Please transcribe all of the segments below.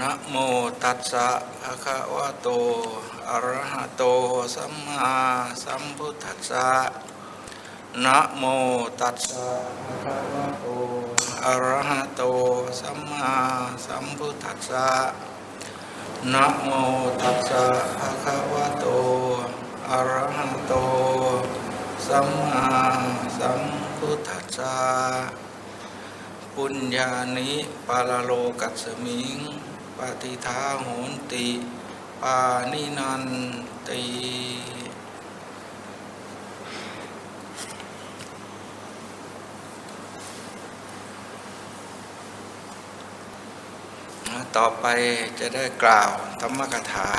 นะโมตัสสะภะคะวะโตอะระหะโตสัมมาสัมพุทธัสสะนะโมตัสสะภะคะวะโตอะระหะโตสัมมาสัมพุทธัสสะนะโมตัสสะภะคะวะโตอะระหะโตสัมมาสัมพุทธัสสะปุญญานิปาลโลกัสสมิงปฏิทาโหนติปานินันติต่อไปจะได้กล่าวธรรมกถา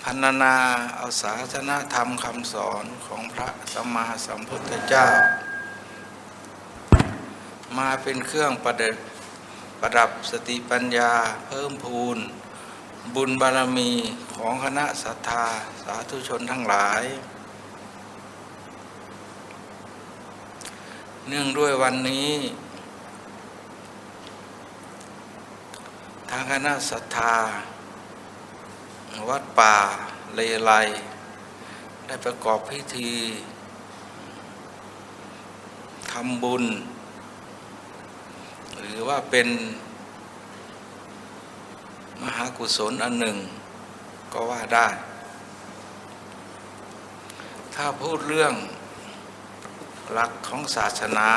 พรรณนาเอาศาสนธรรมคำสอนของพระสัมมาสัมพุทธเจ้ามาเป็นเครื่องประดับสติปัญญาเพิ่มพูนบุญบารมีของคณะศรัทธาสาธุชนทั้งหลายเนื่องด้วยวันนี้ทางคณะศรัทธาวัดป่าเลไลได้ประกอบพิธีทำบุญหรือว่าเป็นมหากุศลอันหนึ่งก็ว่าได้ถ้าพูดเรื่องหลักของศาสนา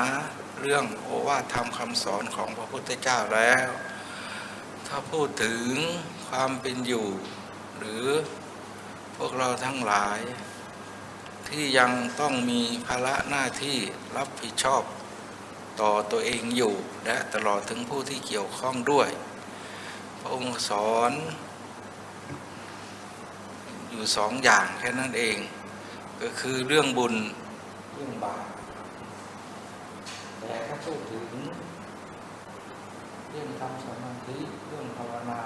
เรื่องโอวาทธรรมคำสอนของพระพุทธเจ้าแล้วถ้าพูดถึงความเป็นอยู่หรือพวกเราทั้งหลายที่ยังต้องมีภาระหน้าที่รับผิดชอบต่อตัวเองอยู่และตลอดถึงผู้ที่เกี่ยวข้องด้วยพระองค์สอนอยู่สองอย่างแค่นั้นเองก็คือเรื่องบุญเรื่องบาปแต่ถ้าพูดถึงเรื่องทำสมาธิเรื่องภาวนา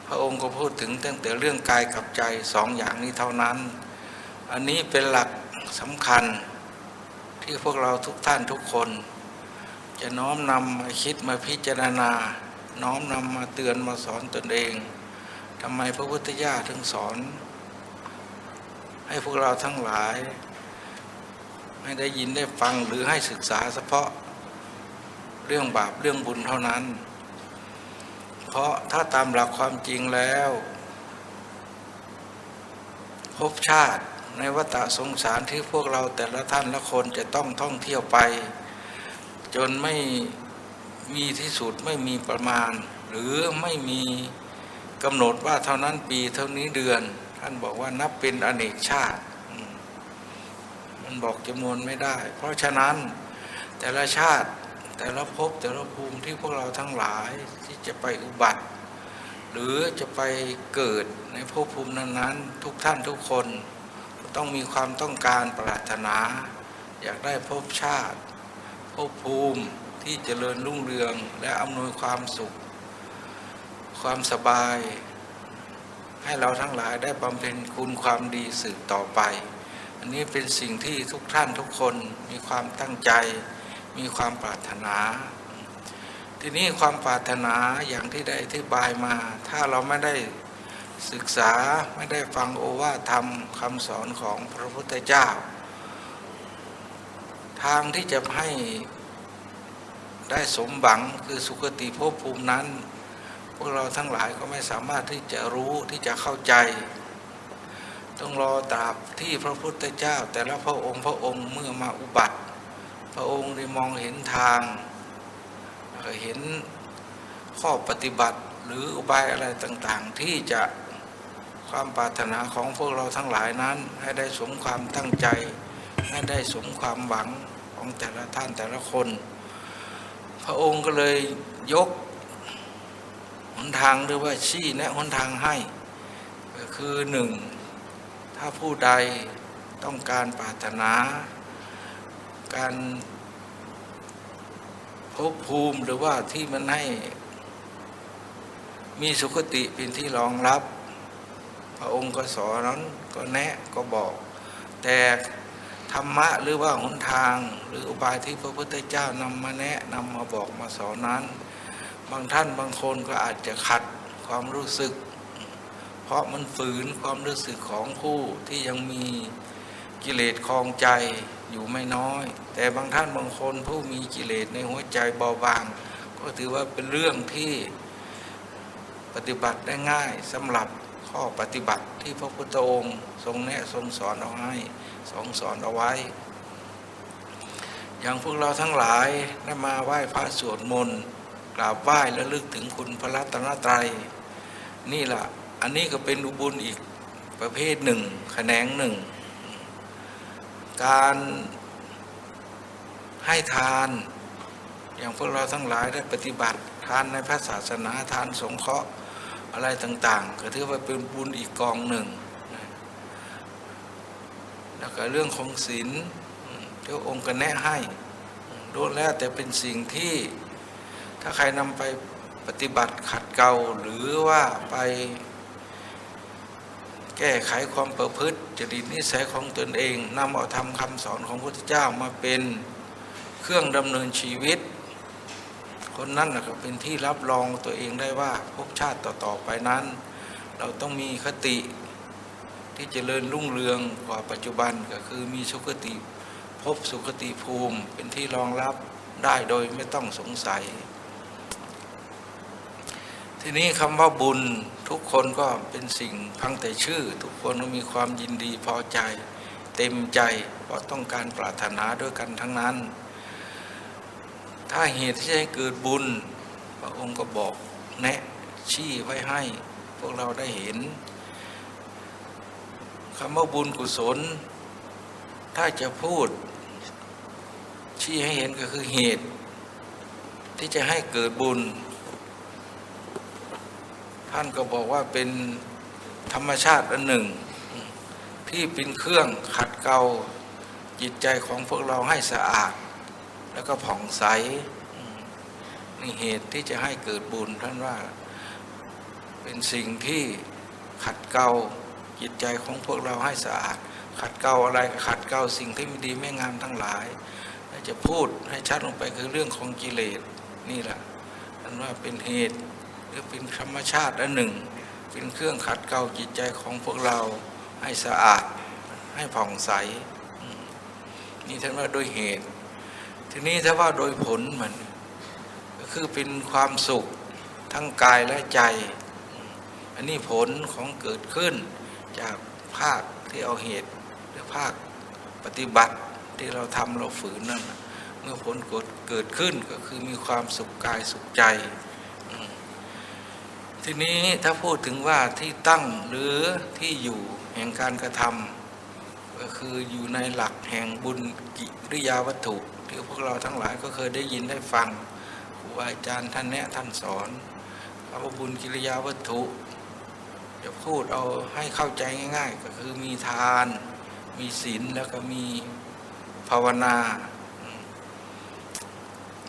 พระองค์ก็พูดถึงตั้งแต่เรื่องกายกับใจสองอย่างนี้เท่านั้นอันนี้เป็นหลักสำคัญที่พวกเราทุกท่านทุกคนจะน้อมนำมาคิดมาพิจารณาน้อมนำมาเตือนมาสอนตนเองทำไมพระพุทธเจ้าถึงสอนให้พวกเราทั้งหลายไม่ได้ยินได้ฟังหรือให้ศึกษาเฉพาะเรื่องบาปเรื่องบุญเท่านั้นเพราะถ้าตามหลักความจริงแล้วภพชาติในวัฏสงสารที่พวกเราแต่ละท่านละคนจะต้องท่องเที่ยวไปจนไม่มีที่สุดไม่มีประมาณหรือไม่มีกำหนดว่าเท่านั้นปีเท่านี้เดือนท่านบอกว่านับเป็นอเนกชาติมันบอกจำนวนไม่ได้เพราะฉะนั้นแต่ละชาติแต่ละภพแต่ละภูมิที่พวกเราทั้งหลายที่จะไปอุบัติหรือจะไปเกิดในภพภูมินั้นๆทุกท่านทุกคนต้องมีความต้องการปรารถนาอยากได้ภพชาติภพภูมิที่เจริญรุ่งเรืองและอำนวยความสุขความสบายให้เราทั้งหลายได้บำเพ็ญคุณความดีสืบต่อไปอันนี้เป็นสิ่งที่ทุกท่านทุกคนมีความตั้งใจมีความปรารถนาทีนี้ความปรารถนาอย่างที่ได้อธิบายมาถ้าเราไม่ได้ศึกษาไม่ได้ฟังโอวาทธรรมคำสอนของพระพุทธเจ้าทางที่จะให้ได้สมหวังคือสุคติภพภูมินั้นพวกเราทั้งหลายก็ไม่สามารถที่จะรู้ที่จะเข้าใจต้องรอตราบที่พระพุทธเจ้าแต่ละพระองค์เมื่อมาอุบัติพระองค์ได้มองเห็นทางเห็นข้อปฏิบัติหรืออุบายอะไรต่างๆที่จะความปรารถนาของพวกเราทั้งหลายนั้นให้ได้สมความตั้งใจให้ได้สมความหวังของแต่ละท่านแต่ละคนพระองค์ก็เลยยกหนทางหรือว่าชี้แนะหนทางให้ก็คือหนึ่งถ้าผู้ใดต้องการปรารถนาการภพภูมิหรือว่าที่มันให้มีสุคติเป็นที่รองรับพระองค์ก็สอนนั้นก็แนะก็บอกแต่ธรรมะหรือว่าหนทางหรืออุบายที่พระพุทธเจ้านำมาแนะนำมาบอกมาสอนนั้น บางท่านบางคนก็อาจจะขัดความรู้สึกเพราะมันฝืนความรู้สึกของผู้ที่ยังมีกิเลสคลองใจอยู่ไม่น้อยแต่บางท่านบางคนผู้มีกิเลสในหัวใจเบาบางก็ถือว่าเป็นเรื่องที่ปฏิบัติได้ง่ายสำหรับข้อปฏิบัติที่พระพุทธองค์ทรงแนะทรงสอนเอาให้ทรงสอนเอาไว้อย่างพวกเราทั้งหลายได้มาไหว้พระสวดมนต์กราบไหว้และลึกถึงคุณพระรัตนตรัยนี่แหละอันนี้ก็เป็นอุบุญอีกประเภทหนึ่งแขนงหนึ่งการให้ทานอย่างพวกเราทั้งหลายได้ปฏิบัติทานในพระศาสนาทานสงเคราะห์อะไรต่างๆก็ถือว่าเป็นบุญอีกกองหนึ่งแล้วก็เรื่องของศีลที่องค์ก็แนะให้ล้วนแล้วแต่เป็นสิ่งที่ถ้าใครนำไปปฏิบัติขัดเกลาหรือว่าไปแก้ไขความประพฤติจริตนิสัยของตนเองนำเอาธรรมคำสอนของพระพุทธเจ้ามาเป็นเครื่องดำเนินชีวิตคนนั้นก็เป็นที่รับรองตัวเองได้ว่าภพชาติต่อๆไปนั้นเราต้องมีคติที่เจริญรุ่งเรืองกว่าปัจจุบันก็คือมีสุคติภพสุคติภูมิเป็นที่รองรับได้โดยไม่ต้องสงสัยทีนี้คำว่าบุญทุกคนก็เป็นสิ่งพังแต่ชื่อทุกคนก็มีความยินดีพอใจเต็มใจเพราะต้องการปรารถนาด้วยกันทั้งนั้นถ้าเหตุที่จะให้เกิดบุญพระองค์ก็บอกแนะชี้ไว้ให้พวกเราได้เห็นคำว่าบุญกุศลถ้าจะพูดชี้ให้เห็นก็คือเหตุที่จะให้เกิดบุญท่านก็บอกว่าเป็นธรรมชาติอันหนึ่งที่เป็นเครื่องขัดเกลาจิตใจของพวกเราให้สะอาดแล้วก็ผ่องใสนี่เหตุที่จะให้เกิดบุญท่านว่าเป็นสิ่งที่ขัดเกลาจิตใจของพวกเราให้สะอาดขัดเกลาอะไรขัดเกลาสิ่งที่ไม่ดีไม่งามทั้งหลายจะพูดให้ชัดลงไปคือเรื่องของกิเลสนี่แหละท่านว่าเป็นเหตุหรือเป็นธรรมชาติอันหนึ่งเป็นเครื่องขัดเกลาจิตใจของพวกเราให้สะอาดให้ผ่องใสนี่ท่านว่าโดยเหตุทีนี้ถ้าว่าโดยผลมันก็คือเป็นความสุขทั้งกายและใจอันนี้ผลของเกิดขึ้นจากภาคที่เอาเหตุหรือภาคปฏิบัติที่เราทำเราฝืนนั่นเมื่อผลเกิดขึ้นก็คือมีความสุขกายสุขใจทีนี้ถ้าพูดถึงว่าที่ตั้งหรือที่อยู่แห่งการกระทำก็คืออยู่ในหลักแห่งบุญกิริยาวัตถุที่พวกเราทั้งหลายก็เคยได้ยินได้ฟังครูอาจารย์ท่านแนะท่านสอนว่าบุญกิริยาวัตถุจะพูดเอาให้เข้าใจง่ายๆก็คือมีทานมีศีลแล้วก็มีภาวนา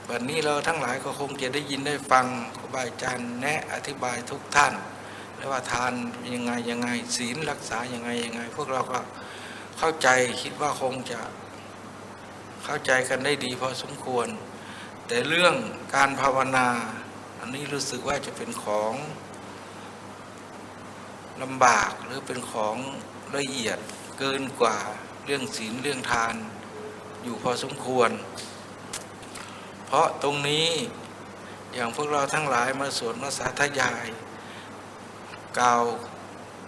วันนี้เราทั้งหลายก็คงจะได้ยินได้ฟังครูอาจารย์แนะอธิบายทุกท่านแล้วว่าทานยังไงศีลรักษายังไงพวกเราก็เข้าใจคิดว่าคงจะเข้าใจกันได้ดีพอสมควรแต่เรื่องการภาวนาอันนี้รู้สึกว่าจะเป็นของลำบากหรือเป็นของละเอียดเกินกว่าเรื่องศีลเรื่องทานอยู่พอสมควรเพราะตรงนี้อย่างพวกเราทั้งหลายมาสวดมาสาธยายกล่าว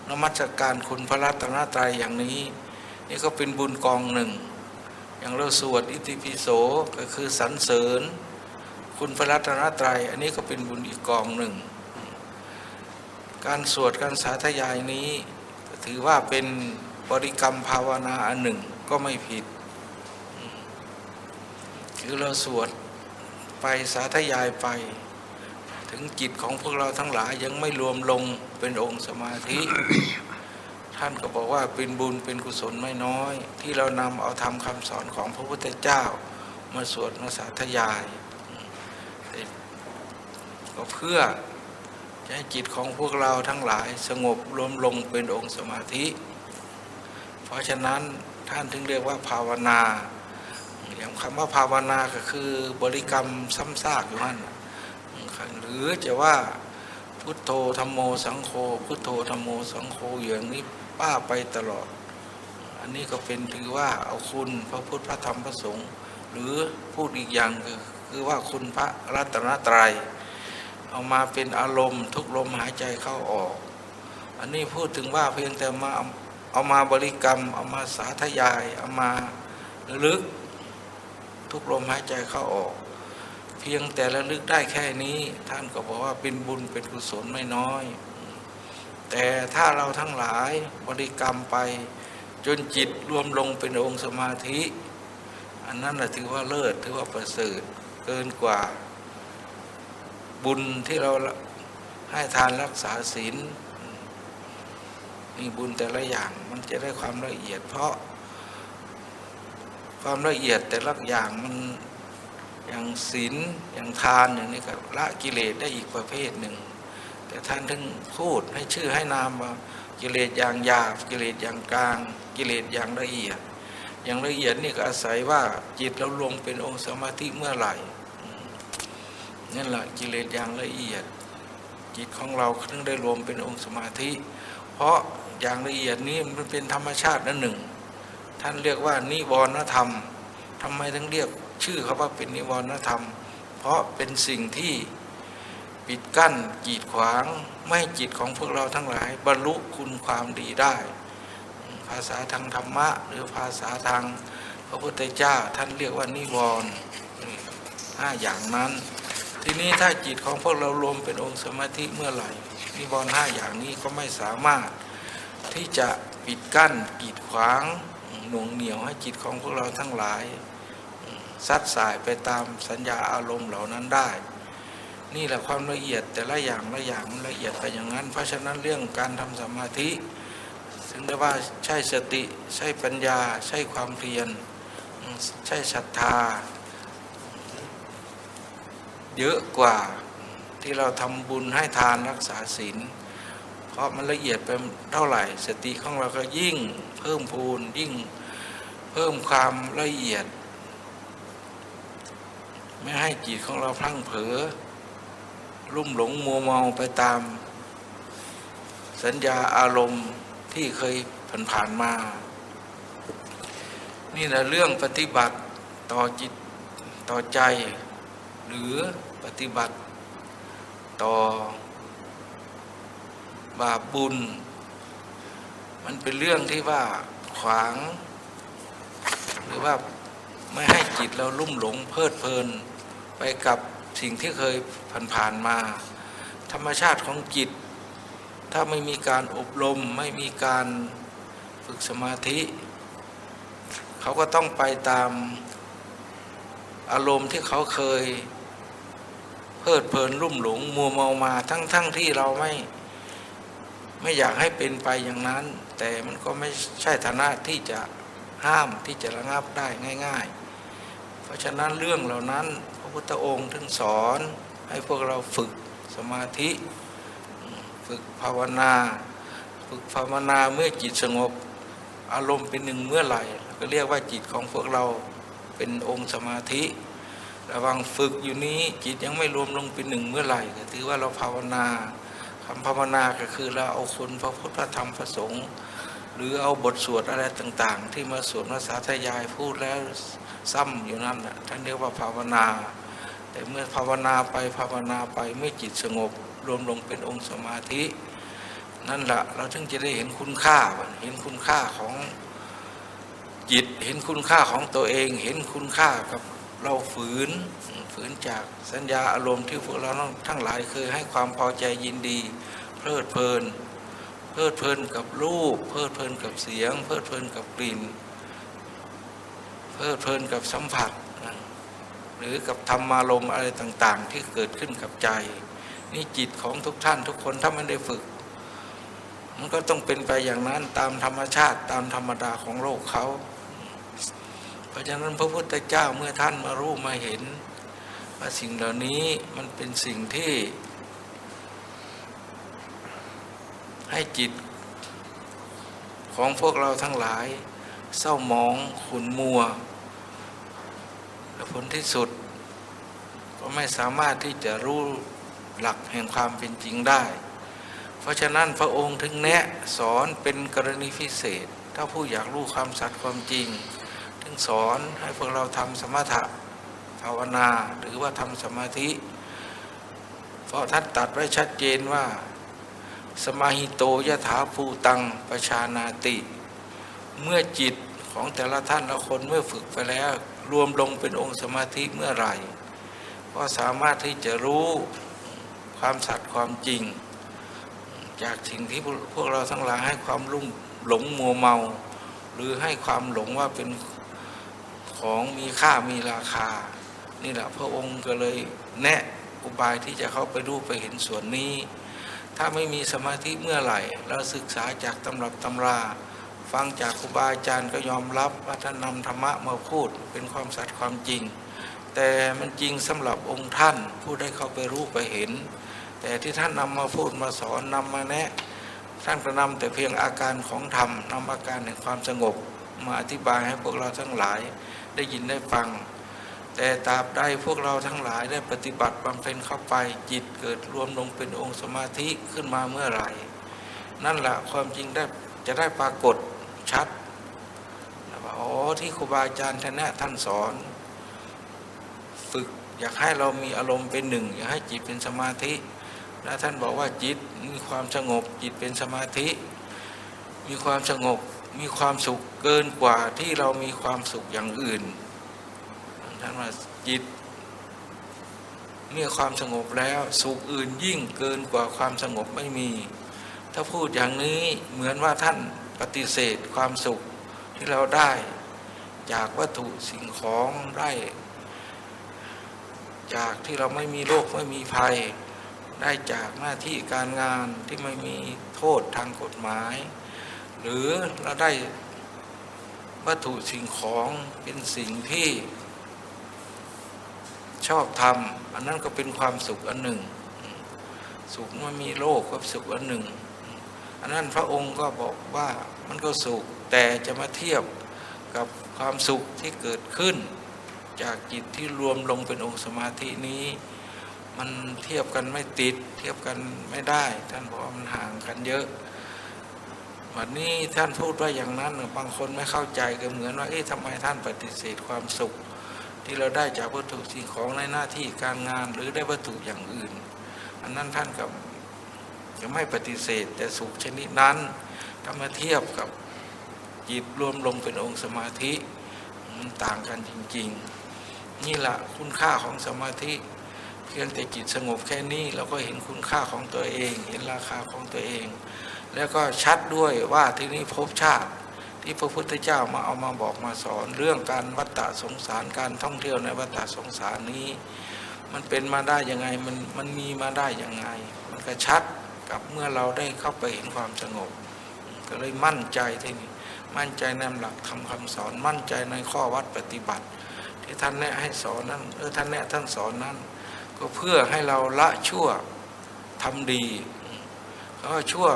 นมัสการคุณพระรัตนตรัยอย่างนี้นี่ก็เป็นบุญกองหนึ่งอย่างเราสวดอิติปิโสก็คือสรรเสริญคุณพระรัตนตรัยอันนี้ก็เป็นบุญอีกกองหนึ่งการสวดการสาธยายนี้ถือว่าเป็นบริกรรมภาวนาอันหนึ่งก็ไม่ผิดคือเราสวดไปสาธยายไปถึงจิตของพวกเราทั้งหลายยังไม่รวมลงเป็นองค์สมาธิ ท่านก็บอกว่าเป็นบุญเป็นกุศลไม่น้อยที่เรานำเอาธรรมคำสอนของพระพุทธเจ้ามาสวดมาสาธยายก็เพื่อจะให้จิตของพวกเราทั้งหลายสงบรวมลงเป็นองค์สมาธิเพราะฉะนั้นท่านถึงเรียกว่าภาวนาอย่างคำว่าภาวนาก็คือบริกรรมซ้ำซากอยู่นั่นค หรือจะว่าพุทโธธัมโมสังโฆพุทโธธัมโมสังโฆอย่างนี้ป้าไปตลอดอันนี้ก็เป็นถือว่าเอาคุณพระพุทธพระธรรมพระสงฆ์หรือพูดอีกอย่างคือว่าคุณพระรัตนตรัยเอามาเป็นอารมณ์ทุกลมหายใจเข้าออกอันนี้พูดถึงว่าเพียงแต่มาเอามาบริกรรมเอามาสาธยายเอามาระลึกทุกลมหายใจเข้าออกเพียงแต่ระลึกได้แค่นี้ท่านก็บอกว่าเป็นบุญเป็นกุศลไม่น้อยแต่ถ้าเราทั้งหลายบริกรรมไปจนจิตรวมลงเป็นองค์สมาธิอันนั้นแหละถือว่าเลิศถือว่าประเสริฐเกินกว่าบุญที่เราให้ทานรักษาศีลนี่บุญแต่ละอย่างมันจะได้ความละเอียดเพราะความละเอียดแต่ละอย่างมันอย่างศีลอย่างทานอย่างนี้ก็ละกิเลสได้อีกประเภทหนึ่งแต่ท่านถึงพูดให้ชื่อให้นามว่ากิเลสอย่างหยาบกิเลสอย่างกลางกิเลสอย่างละเอียดอย่างละเอียดนี่ก็อาศัยว่าจิตเราลงเป็นองค์สมาธิเมื่อไหร่นั่นแหละกิเลสอย่างละเอียดจิตของเราถึงได้รวมเป็นองค์สมาธิเพราะอย่างละเอียดนี้มันเป็นธรรมชาตินั่นหนึ่งท่านเรียกว่านิวรณธรรมทำไมถึงเรียกชื่อเขาว่าเป็นนิวรณธรรมเพราะเป็นสิ่งที่ปิดกั้นกีดขวางไม่ให้จิตของพวกเราทั้งหลายบรรลุคุณความดีได้ภาษาทางธรรมะหรือภาษาทางพระพุทธเจ้าท่านเรียกว่านิวรณ์5อย่างนั้นทีนี้ถ้าจิตของพวกเรารวมเป็นองค์สมาธิเมื่อไหร่นิวรณ์5อย่างนี้ก็ไม่สามารถที่จะปิดกั้นกีดขวางหน่วงเหนี่ยวให้จิตของพวกเราทั้งหลายซัดสายไปตามสัญญาอารมณ์เหล่านั้นได้นี่แหละความละเอียดแต่ละอย่างละอย่างมันละเอียดไปอย่างนั้นเพราะฉะนั้นเรื่องการทำสมาธิซึ่งได้ว่าใช่สติใช่ปัญญาใช่ความเพียรใช่ศรัทธาเยอะกว่าที่เราทำบุญให้ทานรักษาศีลเพราะมันละเอียดไปเท่าไหร่สติของเราก็ยิ่งเพิ่มพูนยิ่งเพิ่มความละเอียดไม่ให้จิตของเราพลั้งเผลอลุ่มหลงมัวเมาไปตามสัญญาอารมณ์ที่เคยผ่านมานี่แหละเรื่องปฏิบัติต่อจิตต่อใจหรือปฏิบัติต่อบาปบุญมันเป็นเรื่องที่ว่าขวางหรือว่าไม่ให้จิตเราลุ่มหลงเพลิดเพลินไปกับสิ่งที่เคยผ่านมาธรรมชาติของจิตถ้าไม่มีการอบรมไม่มีการฝึกสมาธิเขาก็ต้องไปตามอารมณ์ที่เขาเคยเพลิดเพลินลุ่มหลงมัวเมามาทั้งที่เราไม่อยากให้เป็นไปอย่างนั้นแต่มันก็ไม่ใช่ฐานะที่จะห้ามที่จะระงับได้ง่ายๆเพราะฉะนั้นเรื่องเหล่านั้นพระพุทธองค์ถึงสอนให้พวกเราฝึกสมาธิฝึกภาวนาเมื่อจิตสงบอารมณ์เป็นหนึ่งเมื่อไหร่ก็เรียกว่าจิตของพวกเราเป็นองค์สมาธิระวังฝึกอยู่นี้จิตยังไม่รวมลงเป็นหนึ่งเมื่อไหร่ก็ถือว่าเราภาวนาคำภาวนาก็คือเราเอาคุณพระพุทธพระธรรมพระสงฆ์หรือเอาบทสวดอะไรต่างๆที่มาสวดมาสาธยายพูดแล้วซ้ำอยู่นั่นแหละท่านเรียกว่าภาวนาแต่เมื่อภาวนาไปเมื่อจิตสงบรวมลงเป็นองค์สมาธินั่นแหละเราถึงจะได้เห็นคุณค่าเห็นคุณค่าของจิตเห็นคุณค่าของตัวเองเห็นคุณค่ากับเราฝืนจากสัญญาอารมณ์ที่พวกเราทั้งหลายเคยให้ความพอใจยินดีเพลิดเพลินกับรูปเพลิดเพลินกับเสียงเพลิดเพลินกับกลิ่นเพลิดเพลินกับสัมผัสหรือกับธรรมารมณ์อะไรต่างๆที่เกิดขึ้นกับใจนี่จิตของทุกท่านทุกคนถ้าไม่ได้ฝึกมันก็ต้องเป็นไปอย่างนั้นตามธรรมชาติตามธรรมดาของโลกเขาเพราะฉะนั้นพระพุทธเจ้าเมื่อท่านมารู้มาเห็นว่าสิ่งเหล่านี้มันเป็นสิ่งที่ให้จิตของพวกเราทั้งหลายเศร้าหมองขุ่นมัวและผลที่สุดก็ไม่สามารถที่จะรู้ หลักแห่งความเป็นจริงได้เพราะฉะนั้นพระองค์ถึงแนะสอนเป็นกรณีพิเศษถ้าผู้อยากรู้ความสัตย์ความจริงถึงสอนให้พวกเราทำสมถะภาวนาหรือว่าทำสมาธิเพราะท่านตรัสไว้ชัดเจนว่าสมาหิโตยถาภูตังปชานาติเมื่อจิตของแต่ละท่านละคนเมื่อฝึกไปแล้วรวมลงเป็นองค์สมาธิเมื่อไหร่ก็สามารถที่จะรู้ความสัตย์ความจริงจากสิ่งที่พวกเราทั้งหลายให้ความหลงมัวเมาหรือให้ความหลงว่าเป็นของมีค่ามีราคานี่แหละพระองค์ก็เลยแนะอุบายที่จะเข้าไปรู้ไปเห็นส่วนนี้ถ้าไม่มีสมาธิเมื่อไหร่เราศึกษาจากตำรับตำราฟังจากครูบาอาจารย์ก็ยอมรับว่าท่านนำธรรมะมาพูดเป็นความสัตย์ความจริงแต่มันจริงสำหรับองค์ท่านผู้ได้เข้าไปรู้ไปเห็นแต่ที่ท่านนำมาพูดมาสอนนำมาแนะท่านก็นำแต่เพียงอาการของธรรมนำอาการแห่งความสงบมาอธิบายให้พวกเราทั้งหลายได้ยินได้ฟังแต่ตราบใดพวกเราทั้งหลายได้ปฏิบัติบำเพ็ญเข้าไปจิตเกิดรวมลงเป็นองค์สมาธิขึ้นมาเมื่อไหร่นั่นแหละความจริงจะได้ปรากฏชัดว่าอ๋อที่ครูบาอาจารย์ท่านสอนฝึกอยากให้เรามีอารมณ์เป็นหนึ่งอยากให้จิตเป็นสมาธิและท่านบอกว่าจิตมีความสงบจิตเป็นสมาธิมีความสงบมีความสุขเกินกว่าที่เรามีความสุขอย่างอื่นท่านว่าจิตมีความสงบแล้วสุขอื่นยิ่งเกินกว่าความสงบไม่มีถ้าพูดอย่างนี้เหมือนว่าท่านปฏิเสธความสุขที่เราได้จากวัตถุสิ่งของได้จากที่เราไม่มีโรคไม่มีภัยได้จากหน้าที่การงานที่ไม่มีโทษทางกฎหมายหรือเราได้วัตถุสิ่งของเป็นสิ่งที่ชอบทำอันนั้นก็เป็นความสุขอันหนึ่งสุขไม่มีโรคก็สุขอันหนึ่งอันนั้นพระองค์ก็บอกว่ามันก็สุขแต่จะมาเทียบกับความสุขที่เกิดขึ้นจากจิตที่รวมลงเป็นองค์สมาธินี้มันเทียบกันไม่ติดเทียบกันไม่ได้ท่านบอกว่ามันห่างกันเยอะวันนี้ท่านพูดว่าอย่างนั้นบางคนไม่เข้าใจก็เหมือนว่าทำไมท่านปฏิเสธความสุขที่เราได้จากวัตถุสิ่งของในหน้าที่การงานหรือได้วัตถุอย่างอื่นอันนั้นท่านก็จะไม่ปฏิเสธแต่สุขชนิดนั้นถ้ามาเทียบกับจิตรวมลงเป็นองค์สมาธิมันต่างกันจริงๆนี่แหละคุณค่าของสมาธิเพียงแต่จิตสงบแค่นี้เราก็เห็นคุณค่าของตัวเองเห็นราคาของตัวเองแล้วก็ชัดด้วยว่าที่นี้ภพชาติที่พระพุทธเจ้ามาบอกมาสอนเรื่องการวัฏฏะสงสารการท่องเที่ยวในวัฏฏะสงสารนี้มันเป็นมาได้ยังไงมันมีมาได้ยังไงมันก็ชัดกับเมื่อเราได้เข้าไปเห็นความสงบก็เลยมั่นใจที่นี่มั่นใจในหลักคำสอนมั่นใจในข้อวัดปฏิบัติที่ท่านแนะให้สอนนั้นท่านแนะท่านสอนนั้นก็เพื่อให้เราละชั่วทำดีเพราะชั่ว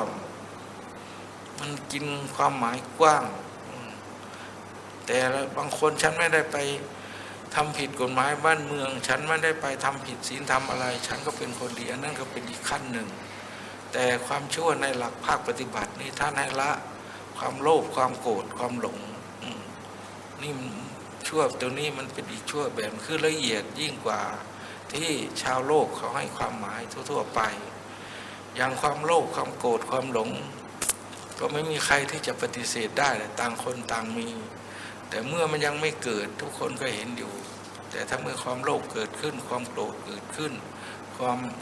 มันกินความหมายกว้างแต่บางคนฉันไม่ได้ไปทำผิดกฎหมายบ้านเมืองฉันไม่ได้ไปทำผิดศีลธรรมอะไรฉันก็เป็นคนดีอันนั้นก็เป็นอีกขั้นหนึ่งแต่ความชั่วในหลักภาคปฏิบัตินี่ท่านให้ละความโลภความโกรธความหลงนี่ชั่วตัวนี้มันเป็นอีกชั่วแบบคือละเอียดยิ่งกว่าที่ชาวโลกเขาให้ความหมายทั่วๆไปอย่างความโลภความโกรธความหลงก็ไม่มีใครที่จะปฏิเสธได้ต่างคนต่างมีแต่เมื่อมันยังไม่เกิดทุกคนก็เห็นอยู่แต่ถ้าเมื่อความโลภเกิดขึ้นความโกรธเกิดขึ้นค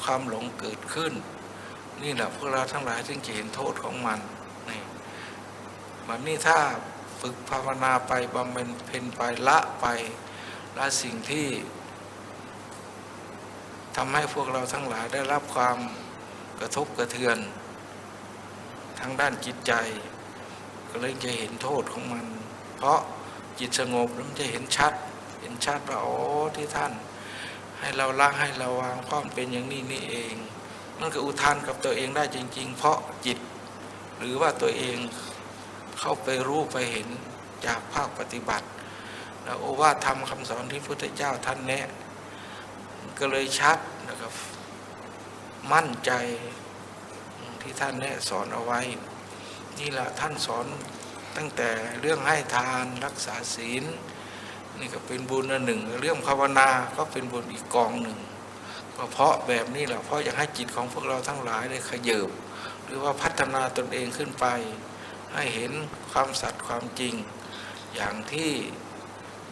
วามหลงเกิดขึ้นนี่แหละพวกเราทั้งหลายจึงจะเห็นโทษของมันนี่แบบนี้ถ้าฝึกภาวนาไปบำเพ็ญไปละสิ่งที่ทำให้พวกเราทั้งหลายได้รับความกระทบกระเทือนทางด้านจิตใจก็เลยจะเห็นโทษของมันเพราะจิตสงบแล้วมันจะเห็นชัดว่าอ๋อที่ท่านให้เราละให้เราวางเพราะมันเป็นอย่างนี้นี่เองมันก็อุทานกับตัวเองได้จริงๆเพราะจิตหรือว่าตัวเองเข้าไปรู้ไปเห็นจากภาคปฏิบัติแล้วโอวาทธรรมคำสอนที่พระพุทธเจ้าท่านแนะก็เลยชัดนะครับ มั่นใจที่ท่านแนะสอนเอาไว้นี่แหละท่านสอนตั้งแต่เรื่องให้ทานรักษาศีลนี่ก็เป็นบุญอันหนึ่งเรื่องภาวนาก็เป็นบุญอีกกองหนึ่งก็เพราะแบบนี้แหละเพราะอยากให้จิตของพวกเราทั้งหลายได้ขยับหรือว่าพัฒนาตนเองขึ้นไปให้เห็นความสัตย์ความจริงอย่างที่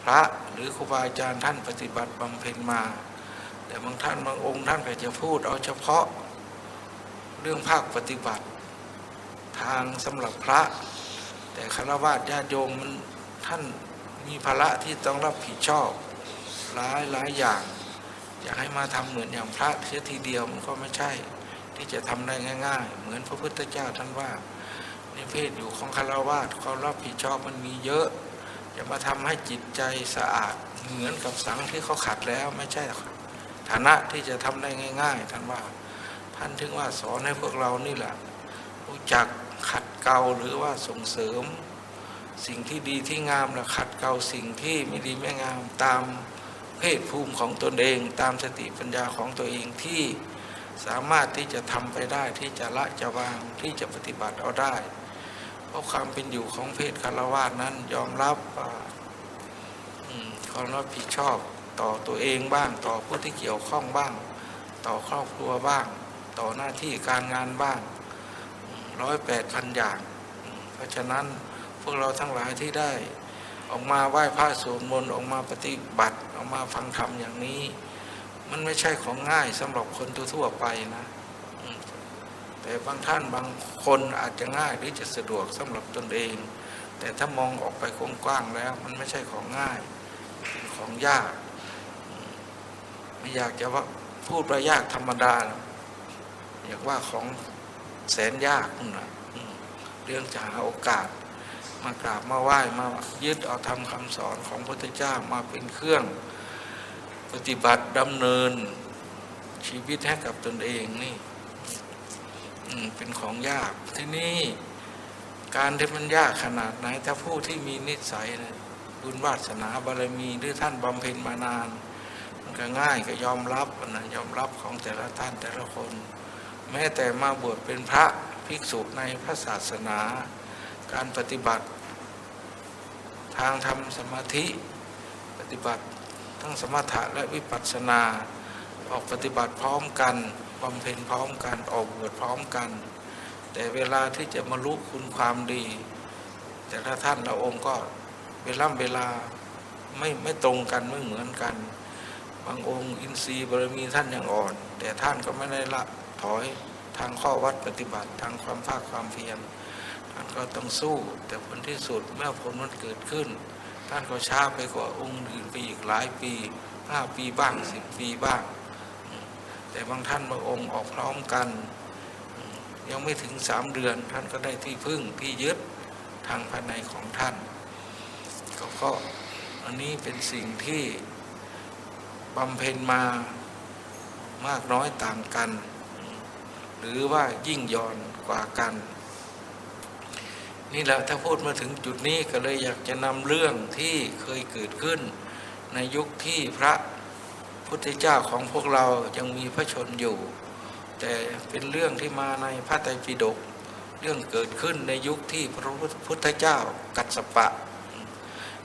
พระหรือครูบาอาจารย์ท่านปฏิบัติบำเพ็ญมาแต่บางท่านบางองค์ท่านก็จะพูดเอาเฉพาะเรื่องภาคปฏิบัติทางสำหรับพระแต่ฆราวาสญาติโยมมันท่านมีภาระที่ต้องรับผิดชอบหลายอย่างอยากให้มาทำเหมือนอย่างพระเสียทีเดียวมันก็ไม่ใช่ที่จะทำได้ง่ายๆเหมือนพระพุทธเจ้าท่านว่าในเพศอยู่ของฆราวาสความรับผิดชอบมันมีเยอะจะมาทำให้จิตใจสะอาดเหมือนกับสังที่เขาขัดแล้วไม่ใช่ฐานะที่จะทำได้ง่ายๆท่านว่าท่านถึงว่าสอนให้พวกเรานี่แหละรู้จักขัดเกลาหรือว่าส่งเสริมสิ่งที่ดีที่งามและขัดเกลาสิ่งที่ไม่ดีไม่งามตามเพศภูมิของตนเองตามสติปัญญาของตัวเองที่สามารถที่จะทำไปได้ที่จะละจะวางที่จะปฏิบัติเอาได้เพราะความเป็นอยู่ของเพศฆราวาสนั้นยอมรับความรับผิดชอบต่อตัวเองบ้างต่อผู้ที่เกี่ยวข้องบ้างต่อครอบครัวบ้างต่อหน้าที่การงานบ้าง108,000 อย่างเพราะฉะนั้นพวกเราทั้งหลายที่ได้ออกมาไหว้พระสวดมนต์ออกมาปฏิบัติออกมาฟังธรรมอย่างนี้มันไม่ใช่ของง่ายสำหรับคนทั่วไปนะแต่บางท่านบางคนอาจจะง่ายหรือจะสะดวกสำหรับตนเองแต่ถ้ามองออกไปกว้างๆแล้วมันไม่ใช่ของง่ายเป็นของยากไม่อยากจะว่าพูดว่ายากธรรมดาอยากว่าของแสนยากนะเรื่องจะหาโอกาสมากราบมาไหว้มายึดเอาธรรมคำสอนของพระพุทธเจ้ามาเป็นเครื่องปฏิบัติดำเนินชีวิตให้กับตนเองนี่เป็นของยากที่นี่การที่มันยากขนาดไหนถ้าผู้ที่มีนิสัยบุญวาสนาบารมีหรือท่านบำเพ็ญมานานมันก็ง่ายก็ยอมรับนะยอมรับของแต่ละท่านแต่ละคนแม้แต่มาบวชเป็นพระภิกษุในพระศาสนาการปฏิบัติทางธรรมสมาธิปฏิบัติทั้งสมถะและวิปัสสนาออกปฏิบัติพร้อมกันบำเพ็ญพร้อมกันออกบวชพร้อมกันแต่เวลาที่จะมารู้คุณความดีแต่ละท่านละองค์ก็เวลาไม่ตรงกันไม่เหมือนกันบางองค์อินทรีย์บารมีท่านยังอ่อนแต่ท่านก็ไม่ได้ละถอยทางข้อวัดปฏิบัติทางความภาคความเพียรท่านก็ต้องสู้แต่ผลที่สุดเมื่อผลมันเกิดขึ้นท่านก็ช้าไปกว่าองค์อื่นไปอีกหลายปี5 ปีบ้าง10 ปีบ้างแต่บางท่านบางองค์ออกพร้อมกันยังไม่ถึง3 เดือนท่านก็ได้ที่พึ่งที่ยึดทางภายในของท่านก็อันนี้เป็นสิ่งที่บำเพ็ญมามากน้อยต่างกันหรือว่ายิ่งย่อนกว่ากันนี่แหละถ้าพูดมาถึงจุดนี้ก็เลยอยากจะนำเรื่องที่เคยเกิดขึ้นในยุคที่พระพุทธเจ้าของพวกเรายังมีพระชนอยู่แต่เป็นเรื่องที่มาในพระไตรปิฎกเรื่องเกิดขึ้นในยุคที่พระพุทธเจ้ากัสสปะ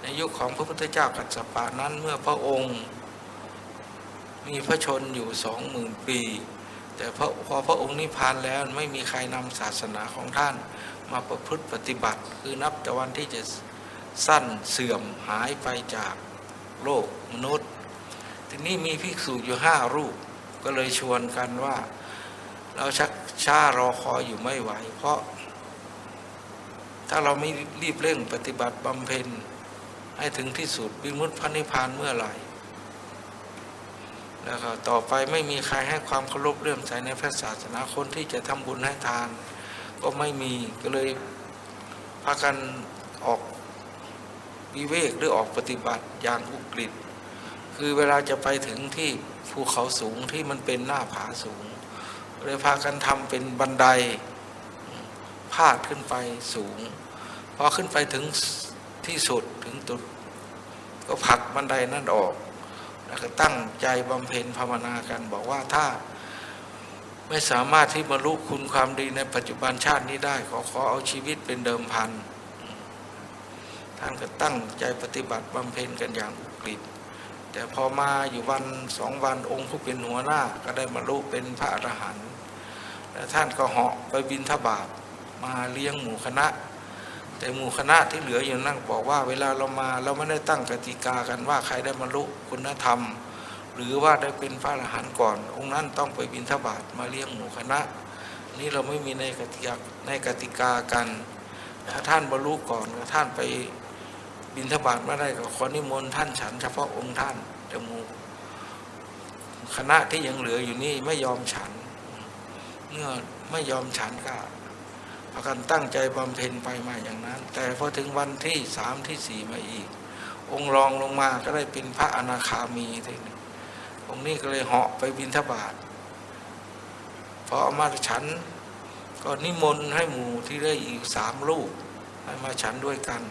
ในยุคของพระพุทธเจ้ากัสสปะนั้นเมื่อพระองค์มีพระชนอยู่20,000 ปีแต่พอพระองค์นิพพานแล้วไม่มีใครนำศาสนาของท่านมาประพฤติปฏิบัติคือนับแต่วันที่จะสั้นเสื่อมหายไปจากโลกมนุษย์ทีนี้มีภิกษุอยู่5 รูปก็เลยชวนกันว่าเราชักช้ารอคอยอยู่ไม่ไหวเพราะถ้าเราไม่รีบเร่งปฏิบัติบำเพ็ญให้ถึงที่สุดวิมุตติพระนิพพานเมื่อไหร่แล้วก็ต่อไปไม่มีใครให้ความเคารพเลื่อมใสในพระศาสนาคนที่จะทำบุญให้ทานก็ไม่มีก็เลยพากันออกวิเวกหรือออกปฏิบัติอย่างอุกฤษคือเวลาจะไปถึงที่ภูเขาสูงที่มันเป็นหน้าผาสูงเลยพากันทำเป็นบันไดพาดขึ้นไปสูงพอขึ้นไปถึงที่สุดถึงจุดก็ผลักบันไดนั่นออกแล้วก็ตั้งใจบำเพ็ญภาวนากันบอกว่าถ้า ไม่สามารถที่บรรลุคุณความดีในปัจจุบันชาตินี้ได้ขอเอาชีวิตเป็นเดิมพันท่านก็ตั้งใจปฏิบัติบำเพ็ญกันอย่างอุกฤษแต่พอมาอยู่วัน2 วันองค์ผู้เป็นหัวหน้าก็ได้บรรลุเป็นพระอรหันต์และท่านก็เหาะไปบิณฑบาตมาเลี้ยงหมู่คณะแต่หมู่คณะที่เหลืออยู่นั่งบอกว่าเวลาเรามาเราไม่ได้ตั้งกติกากันว่าใครได้บรรลุคุณธรรมหรือว่าได้เป็นพระอรหันต์ก่อนองค์นั้นต้องไปบิณฑบาตมาเลี้ยงหมู่คณะนี่เราไม่มีในกติกากันถ้าท่านบรรลุก่อนท่านไปบิณฑบาตไม่ได้ก็ขอนิมนต์ท่านฉันเฉพาะองค์ท่านแต่หมู่คณะที่ยังเหลืออยู่นี่ไม่ยอมฉันเมื่อไม่ยอมฉันก็พากันตั้งใจบำเพ็ญไปมาอย่างนั้นแต่พอถึงวันที่3 ที่ 4มาอีกองค์รองลงมาก็ได้เป็นพระอนาคามีทีนี้องค์นี้ก็เลยเหาะไปบิณฑบาตพอเอามาฉันก็นิมนต์ให้หมู่ที่ได้อีก3 รูปให้มาฉันด้วยกัน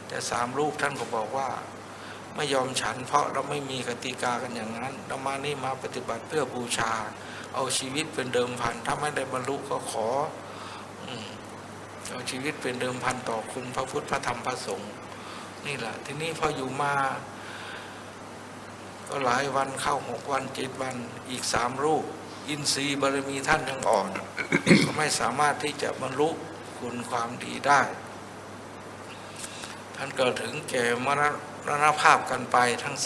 แต่3 รูปท่านก็บอกว่าไม่ยอมฉันเพราะเราไม่มีกติกากันอย่างนั้นเรามานี่มาปฏิบัติเพื่อบูชาเอาชีวิตเป็นเดิมพันถ้าไม่ได้บรรลุก็ขอเอาชีวิตเป็นเดิมพันต่อคุณพระพุทธพระธรรมพระสงฆ์นี่แหละทีนี้พออยู่มาก็หลายวันเข้า6 วัน 7 วันอีก3 รูปอินทรีย์บารมีท่านยังอ่อน ก็ไม่สามารถที่จะบรรลุคุณความดีได้ท่านก็ถึงแก่มรณภาพกันไปทั้ง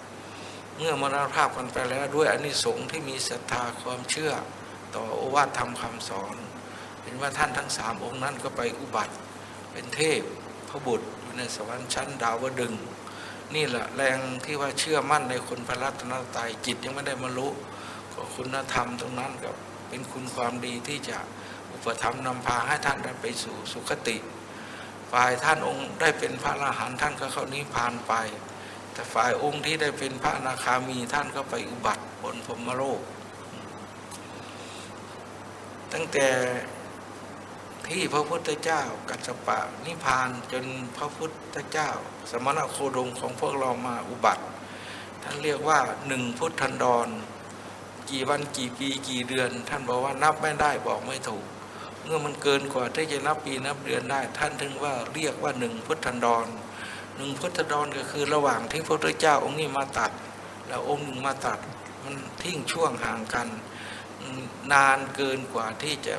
3เมื่อมรณภาพกันไปแล้วด้วยอานิสงส์ที่มีศรัทธาความเชื่อต่อโอวาทธรรมคำสอนเห็นว่าท่านทั้ง3 องค์นั้นก็ไปอุบัติเป็นเทพพระบุตรอยู่ในสวรรค์ชั้นดาวดึงส์นี่แหละแรงที่ว่าเชื่อมั่นในคุณพระรัตนตรัยจิตยังไม่ได้บรรลุก็คุณธรรมตรงนั้นก็เป็นคุณความดีที่จะอุปถัมภ์นำพาให้ท่านได้ไปสู่สุคติฝ่ายท่านองค์ได้เป็นพระอรหันต์ท่านก็เข้านิพพานไปแต่ฝ่ายองค์ที่ได้เป็นพระอนาคามีท่านก็ไปอุบัติบนพรหมโลกตั้งแต่ที่พระพุทธเจ้ากัสสปะนิพพานจนพระพุทธเจ้าสมณโคดมของพวกเรามาอุบัติท่านเรียกว่า1 พุทธันดรกี่วันกี่ปีกี่เดือนท่านบอกว่านับไม่ได้บอกไม่ถูกเมื่อมันเกินกว่าที่จะนับปีนับเดือนได้ท่านถึงว่าเรียกว่า1 พุทธันดร1 พุทธันดรก็คือระหว่างที่พระพุทธเจ้าองค์นี้มาตัดแล้วองค์หนึ่งมาตัดมันทิ้งช่วงห่างกันนานเกินกว่าที่จะ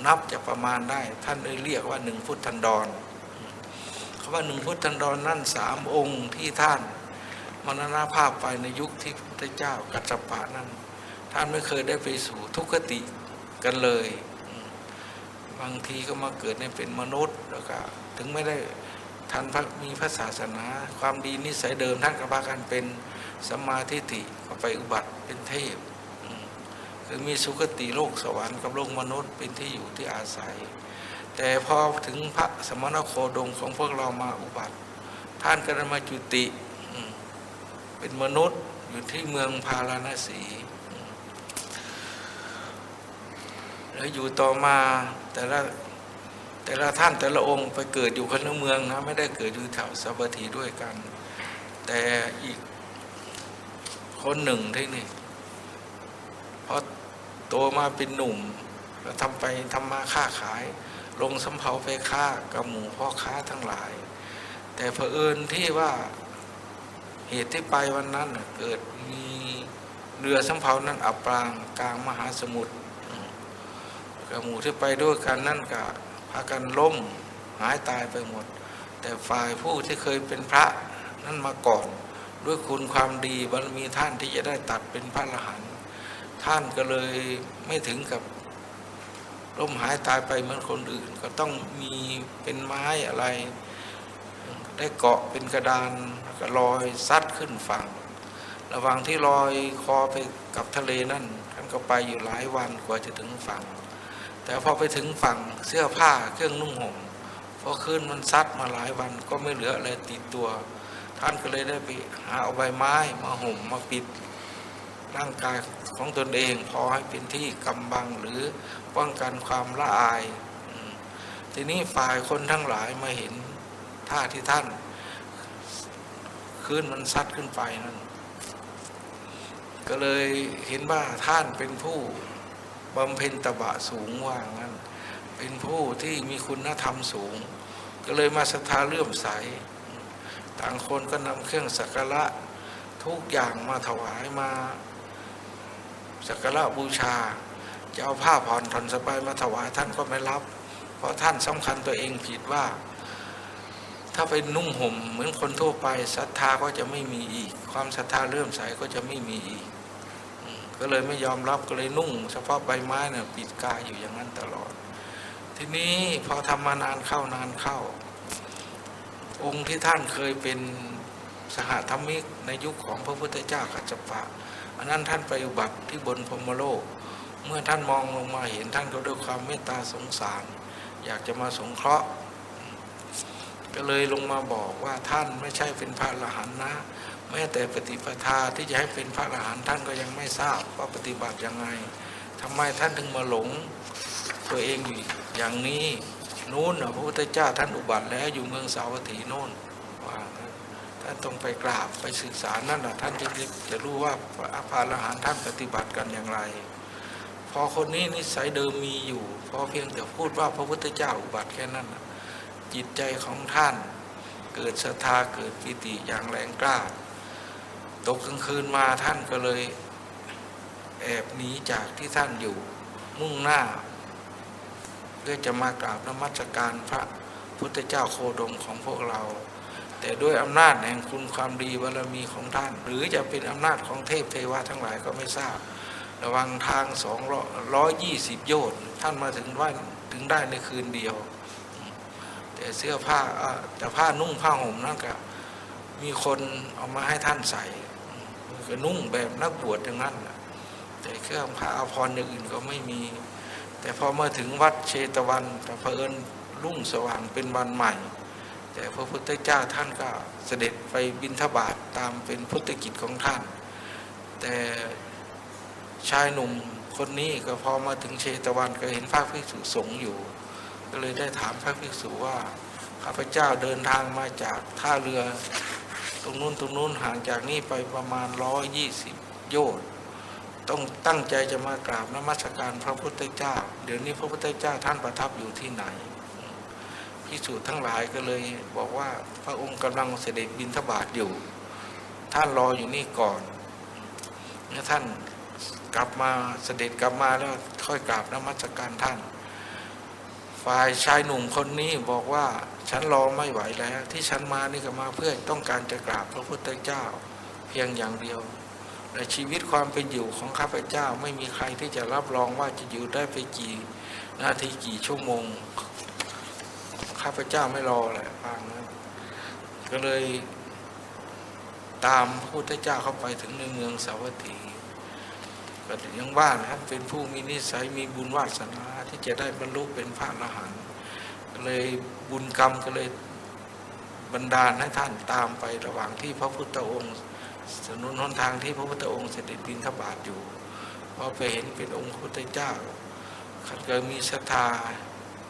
นับจะประมาณได้ท่านเลยเรียกว่า1 พุทธันดรคำว่า1 พุทธันดรนั่น3 องค์ที่ท่านมรณภาพไปในยุคที่พระพุทธเจ้ากัสสปะนั้นท่านไม่เคยได้ไปสู่ทุกขติกันเลยบางทีก็มาเกิดในเป็นมนุษย์แล้วก็ถึงไม่ได้ท่านมีพระศาสนาความดีนิสัยเดิมท่านก็พากันเป็นสัมมาทิฏฐิก็ไปอุบัติเป็นเทพคือมีสุคติโลกสวรรค์กับโลกมนุษย์เป็นที่อยู่ที่อาศัยแต่พอถึงพระสมณโคดมของพวกเรามาอุบัติท่านก็ได้มาจุติเป็นมนุษย์อยู่ที่เมืองพาราณสีแล้วอยู่ต่อมาแต่ละท่านแต่ละองค์ไปเกิดอยู่คนละเมืองนะไม่ได้เกิดอยู่แถวสาวัตถีด้วยกันแต่อีกคนหนึ่งที่นี่พอโตมาเป็นหนุ่มแล้วทำมาค้าขายลงสำเภาไปค้ากับหมู่พ่อค้าทั้งหลายแต่เผอิญที่ว่าเหตุที่ไปวันนั้นเกิดมีเรือสำเภานั้นอับปางกลางมหาสมุทรกับหมู่ที่ไปด้วยกันนั่นก็พากันล้มหายตายไปหมดแต่ฝ่ายผู้ที่เคยเป็นพระนั่นมาก่อนด้วยคุณความดีบารมีท่านที่จะได้ตัดเป็นพระอรหันต์ท่านก็เลยไม่ถึงกับล้มหายตายไปเหมือนคนอื่นก็ต้องมีเป็นไม้อะไรได้เกาะเป็นกระดานก็ลอยซัดขึ้นฝั่งระหว่างที่ลอยคอไปกับทะเลนั่นท่านก็ไปอยู่หลายวันกว่าจะถึงฝั่งแต่พอไปถึงฝั่งเสื้อผ้าเครื่องนุ่งห่มพอคืนมันซัดมาหลายวันก็ไม่เหลืออะไรติดตัวท่านก็เลยได้ไปหาเอาใบไม้มาห่มมาปิดร่างกายของตนเองพอให้เป็นที่กำบังหรือป้องกันความละอายทีนี้ฝ่ายคนทั้งหลายมาเห็นท่าที่ท่านคืนมันซัดขึ้นไปนั่นก็เลยเห็นว่าท่านเป็นผู้ บำเพ็ญตบะสูงว่างั้นเป็นผู้ที่มีคุณธรรมสูงก็เลยมาศรัทธาเลื่อมใสต่างคนก็นำเครื่องสักการะทุกอย่างมาถวายมาสักการะบูชาจะเอาผ้าผ่อนผ่อนสบายมาถวายท่านก็ไม่รับเพราะท่านสำคัญตัวเองผิดว่าถ้าไปนุ่งห่มเหมือนคนทั่วไปศรัทธาก็จะไม่มีอีกความศรัทธาเลื่อมใสก็จะไม่มีอีกก็เลยไม่ยอมรับก็เลยนุ่งเฉพาะใบไม้เนี่ยปิดกายอยู่อย่างนั้นตลอดทีนี้พอทำมานานเข้าองค์ที่ท่านเคยเป็นสหธรรมิกในยุคของพระพุทธเจ้ากัจจปะอันนั้นท่านไปอุบัติที่บนพรหมโลกเมื่อท่านมองลงมาเห็นท่านก็ด้วยความเมตตาสงสารอยากจะมาสงเคราะห์ก็เลยลงมาบอกว่าท่านไม่ใช่เป็นพระอรหันต์นะแม้แต่ปฏิปทาที่จะให้เป็นพระอรหันต์ท่านก็ยังไม่ทราบว่าปฏิบัติยังไงทำไมท่านถึงมาหลงตัวเองอยู่อย่างนี้นู้นพระพุทธเจ้าท่านอุบัติแล้วอยู่เมืองสาวัตถีโน่นว่าท่านต้องไปกราบไปศึกษานั่นแหละท่านจะรู้ว่าพระอรหันต์ท่านปฏิบัติกันอย่างไรพอคนนี้นิสัยเดิมมีอยู่พอเพียงแต่พูดว่าพระพุทธเจ้าอุบัติแค่นั้นจิตใจของท่านเกิดศรัทธาเกิดปิติอย่างแรงกล้าตกกลางคืนมาท่านก็เลยแอบหนีจากที่ท่านอยู่มุ่งหน้าเพื่อจะมากราบนมัสการพระพุทธเจ้าโคดมของพวกเราแต่ด้วยอำนาจแห่งคุณความดีบารมีของท่านหรือจะเป็นอำนาจของเทพเทวะทั้งหลายก็ไม่ทราบระวังทาง220 โยชน์ท่านมาถึงได้ในคืนเดียวแต่เสื้อผ้าแต่ผ้านุ่งผ้าห่มนั่นก็มีคนเอามาให้ท่านใส่ก็นุ่งแบบนักบวชอย่างนั้นแต่เครื่องผ้าอาภรณ์อย่างอื่นก็ไม่มีแต่พอมาถึงวัดเชตวันแต่เผอิญรุ่งสว่างเป็นวันใหม่แต่พระพุทธเจ้าท่านก็เสด็จไปบิณฑบาตตามเป็นพุทธกิจของท่านแต่ชายหนุ่มคนนี้ก็พอมาถึงเชตวันก็เห็นพระภิกษุสงฆ์อยู่ก็เลยได้ถามพระภิกษุว่าข้าพเจ้าเดินทางมาจากท่าเรือตรงนู้นห่างจากนี้ไปประมาณ120 โยชน์ต้องตั้งใจจะมากราบนมัสการพระพุทธเจ้าเดี๋ยวนี้พระพุทธเจ้าท่านประทับอยู่ที่ไหนภิกษุทั้งหลายก็เลยบอกว่าพระองค์กำลังเสด็จบิณฑบาตอยู่ท่านรออยู่นี่ก่อนเมื่อท่านกลับมาเสด็จกลับมาแล้วค่อยกราบนมัสการท่านฝ่ายชายหนุ่มคนนี้บอกว่าฉันรอไม่ไหวแล้วที่ฉันมานี่ก็มาเพื่อต้องการจะกราบพระพุทธเจ้าเพียงอย่างเดียวในชีวิตความเป็นอยู่ของข้าพเจ้าไม่มีใครที่จะรับรองว่าจะอยู่ได้ไปกี่นาทีกี่ชั่วโมงข้าพเจ้าไม่รอแหละฟังนะก็เลยตามพระพุทธเจ้าเข้าไปถึงในเมืองสาวัตถีก็ยังว่าท่านเป็นผู้มีนิสัยมีบุญวาสนาที่จะได้บรรลุเป็นพระอรหันต์ก็เลยบุญกรรมก็เลยบันดาลให้ท่านตามไประหว่างที่พระพุทธองค์สนุนหนทางที่พระพุทธองค์เสด็จบิณฑบาตอยู่พอไปเห็นเป็นองค์พระพุทธเจ้าท่านก็มีศรัทธา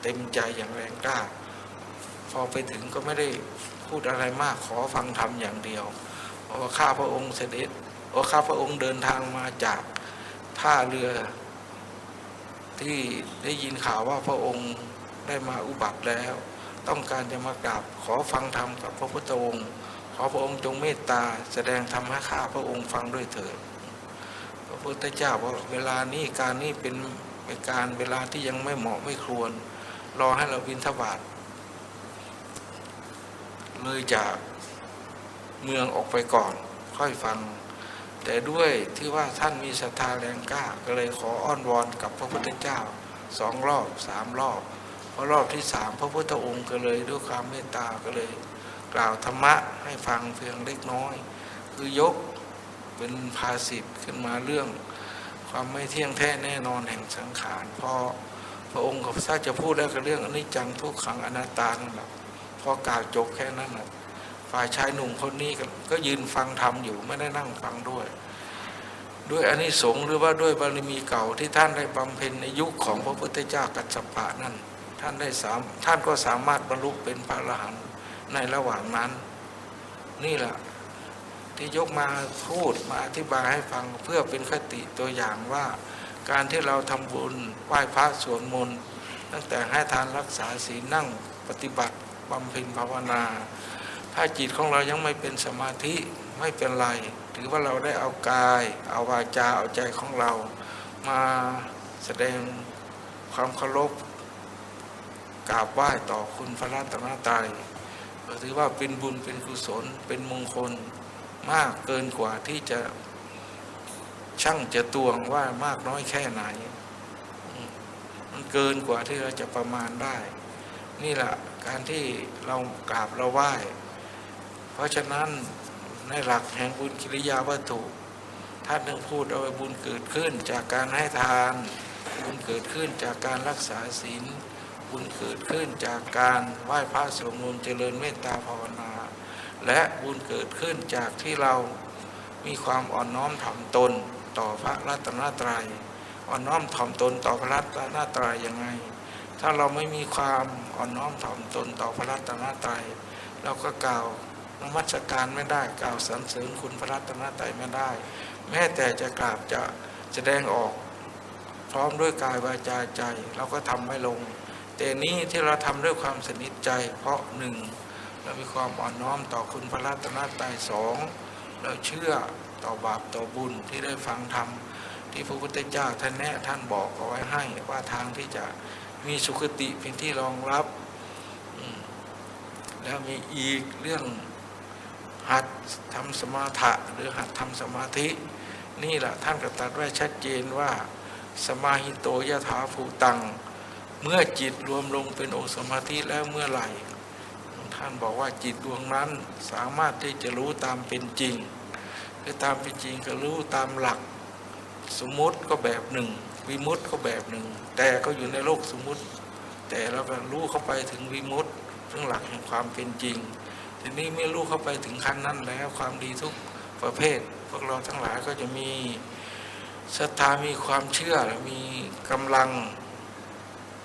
เต็มใจอย่างแรงกล้าพอไปถึงก็ไม่ได้พูดอะไรมากขอฟังธรรมอย่างเดียวเพราะว่าข้าพระองค์เสด็จข้าพระองค์เดินทางมาจากท่าเรือที่ได้ยินข่าวว่าพระองค์ได้มาอุบัติแล้วต้องการจะมากราบขอฟังธรรมกับพระพุทธองค์ขอพระองค์จงเมตตาแสดงธรรมให้ข้าพระองค์ฟังด้วยเถิดพระพุทธเจ้าบอกเวลานี้การนี้เป็นการเวลาที่ยังไม่เหมาะไม่ควรรอให้เราบิณฑบาตเลยจากเมืองออกไปก่อนค่อยฟังแต่ด้วยที่ว่าท่านมีศรัทธาแรงกล้าก็เลยขออ้อนวอนกับพระพุทธเจ้า2 รอบ 3 รอบพอรอบที่3พระพุทธองค์ก็เลยด้วยความเมตตาก็เลยกล่าวธรรมะให้ฟังเพียงเล็กน้อยคือยกเป็นภาษิตขึ้นมาเรื่องความไม่เที่ยงแท้แน่นอนแห่งสังขารพอพระองค์ก็ถ้าจะพูดแล้วก็เรื่องอนิจจังทุกขังอนัตตานั่นแหละพอกล่าวจบแค่นั้นแหละฝ่ายชายหนุ่มคนนี้ก็ยืนฟังธรรมอยู่ไม่ได้นั่งฟังด้วยอานิสงส์หรือว่าด้วยบารมีเก่าที่ท่านได้บำเพ็ญในยุคของพระพุทธเจ้ากัสสปะนั่นท่านก็สามารถบรรลุเป็นพระอรหันต์ในระหว่างนั้นนี่แหละที่ยกมาพูดมาอธิบายให้ฟังเพื่อเป็นคติตัวอย่างว่า การที่เราทำบุญไหว้พระสวดมนต์ตั้งแต่ให้ทานรักษาศีลนั่งปฏิบัติบำเพ็ญภาวนาถ้าจิตของเรายังไม่เป็นสมาธิไม่เป็นไรถือว่าเราได้เอากายเอาวาจาเอาใจของเรามาแสดงความเคารพกราบไหว้ต่อคุณพระรัตนตรัยถือว่าเป็นบุญเป็นกุศลเป็นมงคลมากเกินกว่าที่จะชั่งจะตวงว่ามากน้อยแค่ไหนมันเกินกว่าที่เราจะประมาณได้นี่แหละการที่เรากราบเราไหว้เพราะฉะนั้นในหลักแห่งบุญกิริยาวัตถุท่านนึงพูดเอาไว้บุญเกิดขึ้นจากการให้ทานบุญเกิดขึ้นจากการรักษาศีลบุญเกิดขึ้นจากการไหว้พระสวดมนต์เจริญเมตตาภาวนาและบุญเกิดขึ้นจากที่เรามีความอ่อนน้อมถ่อมตนต่อพระรัตนตรัยอ่อนน้อมถ่อมตนต่อพระรัตนตรัยยังไงถ้าเราไม่มีความอ่อนน้อมถ่อมตนต่อพระรัตนตรัยเราก็กล่าวนมัสการไม่ได้กล่าวสรรเสริญคุณพระรัตนตรัยไม่ได้แม้แต่จะกราบจะแสดงออกพร้อมด้วยกายวาจาใจเราก็ทำไม่ลงแต่นี้ที่เราทำด้วยความสนิทใจเพราะหนึ่งเรามีความอ่อนน้อมต่อคุณพระรัตนตรัยสองเราเชื่อต่อบาปต่อบุญที่ได้ฟังธรรมที่พระพุทธเจ้าท่านแนะท่านบอกเอาไว้ให้ว่าทางที่จะมีสุคติเป็นที่รองรับแล้วมีอีกเรื่องหัดทำสมาธิหรือหัดทำสมาธินี่แหละท่านก็ตรัสไว้ชัดเจนว่าสมาหิโตยถาภูตังเมื่อจิตรวมลงเป็นองค์สมาธิแล้วเมื่อไหร่ท่านบอกว่าจิตดวงนั้นสามารถที่จะรู้ตามเป็นจริงคือตามเป็นจริงก็รู้ตามหลักสมมุติก็แบบหนึ่งวิมุตติก็แบบหนึ่งแต่ก็อยู่ในโลกสมมุติแต่เราก็รู้เข้าไปถึงวิมุตติถึงหลักแห่งความเป็นจริงทีนี้เมื่อรู้เข้าไปถึงขั้นนั้นแล้วความดีทุกประเภทพวกเราทั้งหลายก็จะมีศรัทธามีความเชื่อและมีกำลัง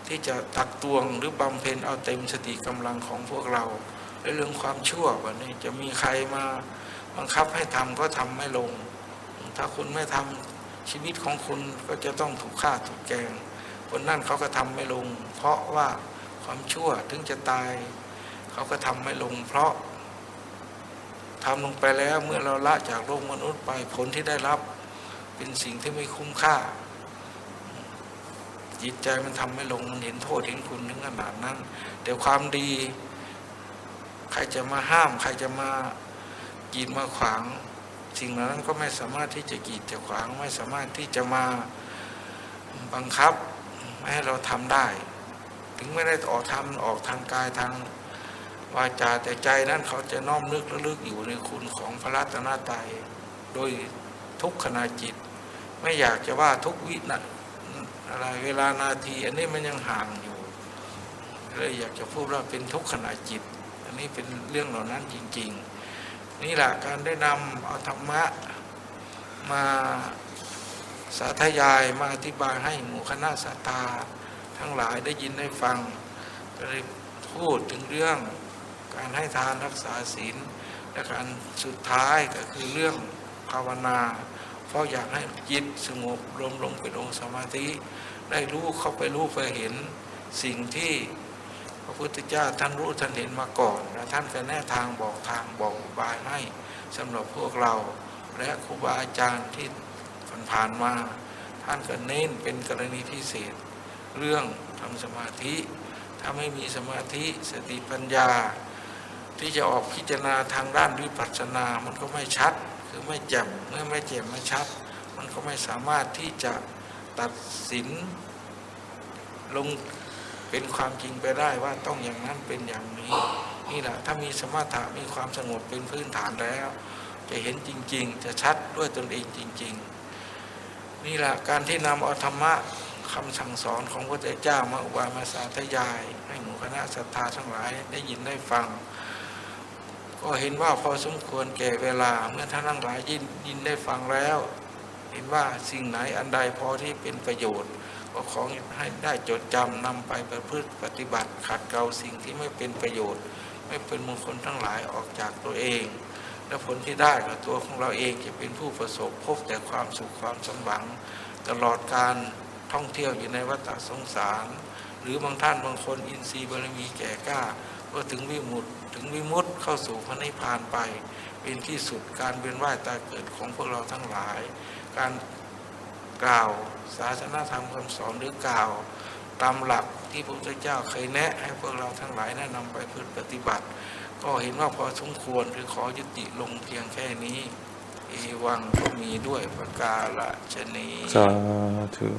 ที่จะตักตวงหรือบำเพ็ญเอาเต็มสติกำลังของพวกเราในเรื่องความชั่ววันนี้จะมีใครมาบังคับให้ทำก็ทำไม่ลงถ้าคุณไม่ทำชีวิตของคุณก็จะต้องถูกฆ่าถูกแกงคนนั่นเขาก็ทำไม่ลงเพราะว่าความชั่วถึงจะตายเขาก็ทำไม่ลงเพราะทำลงไปแล้วเมื่อเราละจากโลกมนุษย์ไปผลที่ได้รับเป็นสิ่งที่ไม่คุ้มค่าจิตใจมันทำไม่ลงมันเห็นโทษเห็นคุณถึงขนาดนั้นแต่ความดีใครจะมาห้ามใครจะมากีดมาขวางสิ่งเหล่านั้นก็ไม่สามารถที่จะกีดจะขวางไม่สามารถที่จะมาบังคับไม่ให้เราทำได้ถึงไม่ได้ออกทำออกทางกายทางวาจาแต่ใจนั้นเขาจะน้อมนึกระลึกอยู่ในคุณของพระรัตนตรัยโดยทุกขณะจิตไม่อยากจะว่าทุกวินาทีอะไรเวลานาทีอันนี้มันยังห่างอยู่เลยอยากจะพูดว่าเป็นทุกขณะจิตอันนี้เป็นเรื่องเหล่านั้นจริงๆนี่แหละการได้นำเอาธรรมะมาสาธยายมาอธิบายให้หมู่คณะศรัทธาทั้งหลายได้ยินได้ฟังก็เลยพูดถึงเรื่องการให้ทานรักษาศีลและการสุดท้ายก็คือเรื่องภาวนาเพราะอยากให้จิตสงบรวมลงเป็นองค์สมาธิได้รู้เข้าไปรู้ไปเห็นสิ่งที่พระพุทธเจ้าท่านรู้ท่านเห็นมาก่อนและท่านก็แนะทางบอกทางบอกอุบายให้สำหรับพวกเราและครูบาอาจารย์ที่ผ่านมาท่านก็เน้นเป็นกรณีพิเศษเรื่องทำสมาธิถ้าไม่มีสมาธิสติปัญญาที่จะออกพิจารณาทางด้านวิปัสสนามันก็ไม่ชัดคือไม่แจ่มเมื่อไม่แจ่มไม่ชัดมันก็ไม่สามารถที่จะตัดสินลงเป็นความจริงไปได้ว่าต้องอย่างนั้นเป็นอย่างนี้นี่แหละถ้ามีสมถะมีความสงบเป็นพื้นฐานแล้วจะเห็นจริงๆจะชัดด้วยตนเองจริงๆนี่แหละการที่นำเอาธรรมะคำสั่งสอนของพระพุทธเจ้ามาอุบายมาสาธยายให้หมู่คณะศรัทธาทั้งหลายได้ยินได้ฟังก็เห็นว่าพอสมควรแก่เวลาเมื่อท่านทั้งหลายยินได้ฟังแล้วเห็นว่าสิ่งไหนอันใดพอที่เป็นประโยชน์ก็ขอให้ได้จดจำนำไปประพฤติปฏิบัติขัดเกลาสิ่งที่ไม่เป็นประโยชน์ไม่เป็นมงคลทั้งหลายออกจากตัวเองและผลที่ได้กับตัวของเราเองจะเป็นผู้ประสบพบแต่ความสุขความสมหวัง ตลอดการท่องเที่ยวอยู่ในวัฏสงสารหรือบางท่านบางคนอินทรีย์บารมีแก่กล้าก็ถึงวิมุตติเข้าสู่พระนิพพานไปเป็นที่สุดการเวียนว่ายตายเกิดของพวกเราทั้งหลายการกล่าวศาสนธรรมคำสอนหรือกล่าวตามหลักที่พระพุทธเจ้าเคยแนะให้พวกเราทั้งหลายแนะนำไปปฏิบัติก็เห็นว่าพอสมควรคือขอยุติลงเพียงแค่นี้เอวังก็มีด้วยประกาศนี้สาธุ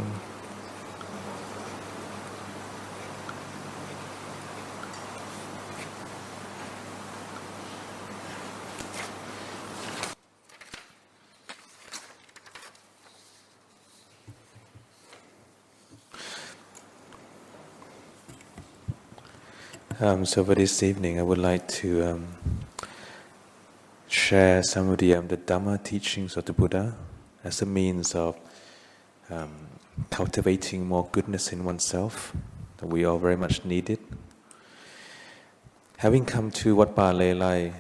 So for this evening, I would like to share some of the Dhamma teachings of the Buddha as a means of cultivating more goodness in oneself that we all very much needed. Having come to Wat Pa Le Lai,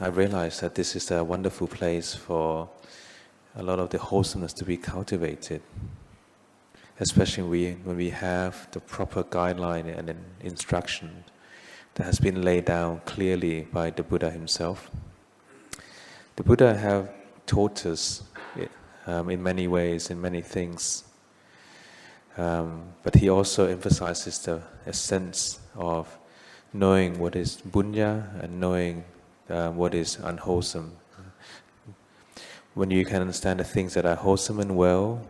I realized that this is a wonderful place for a lot of the wholesomeness to be cultivated, especially when we have the proper guideline and instruction that has been laid down clearly by the Buddha himself. The Buddha have taught us in many ways, in many things, but he also emphasizes the essence of knowing what is bunya and knowing what is unwholesome. When you can understand the things that are wholesome and well,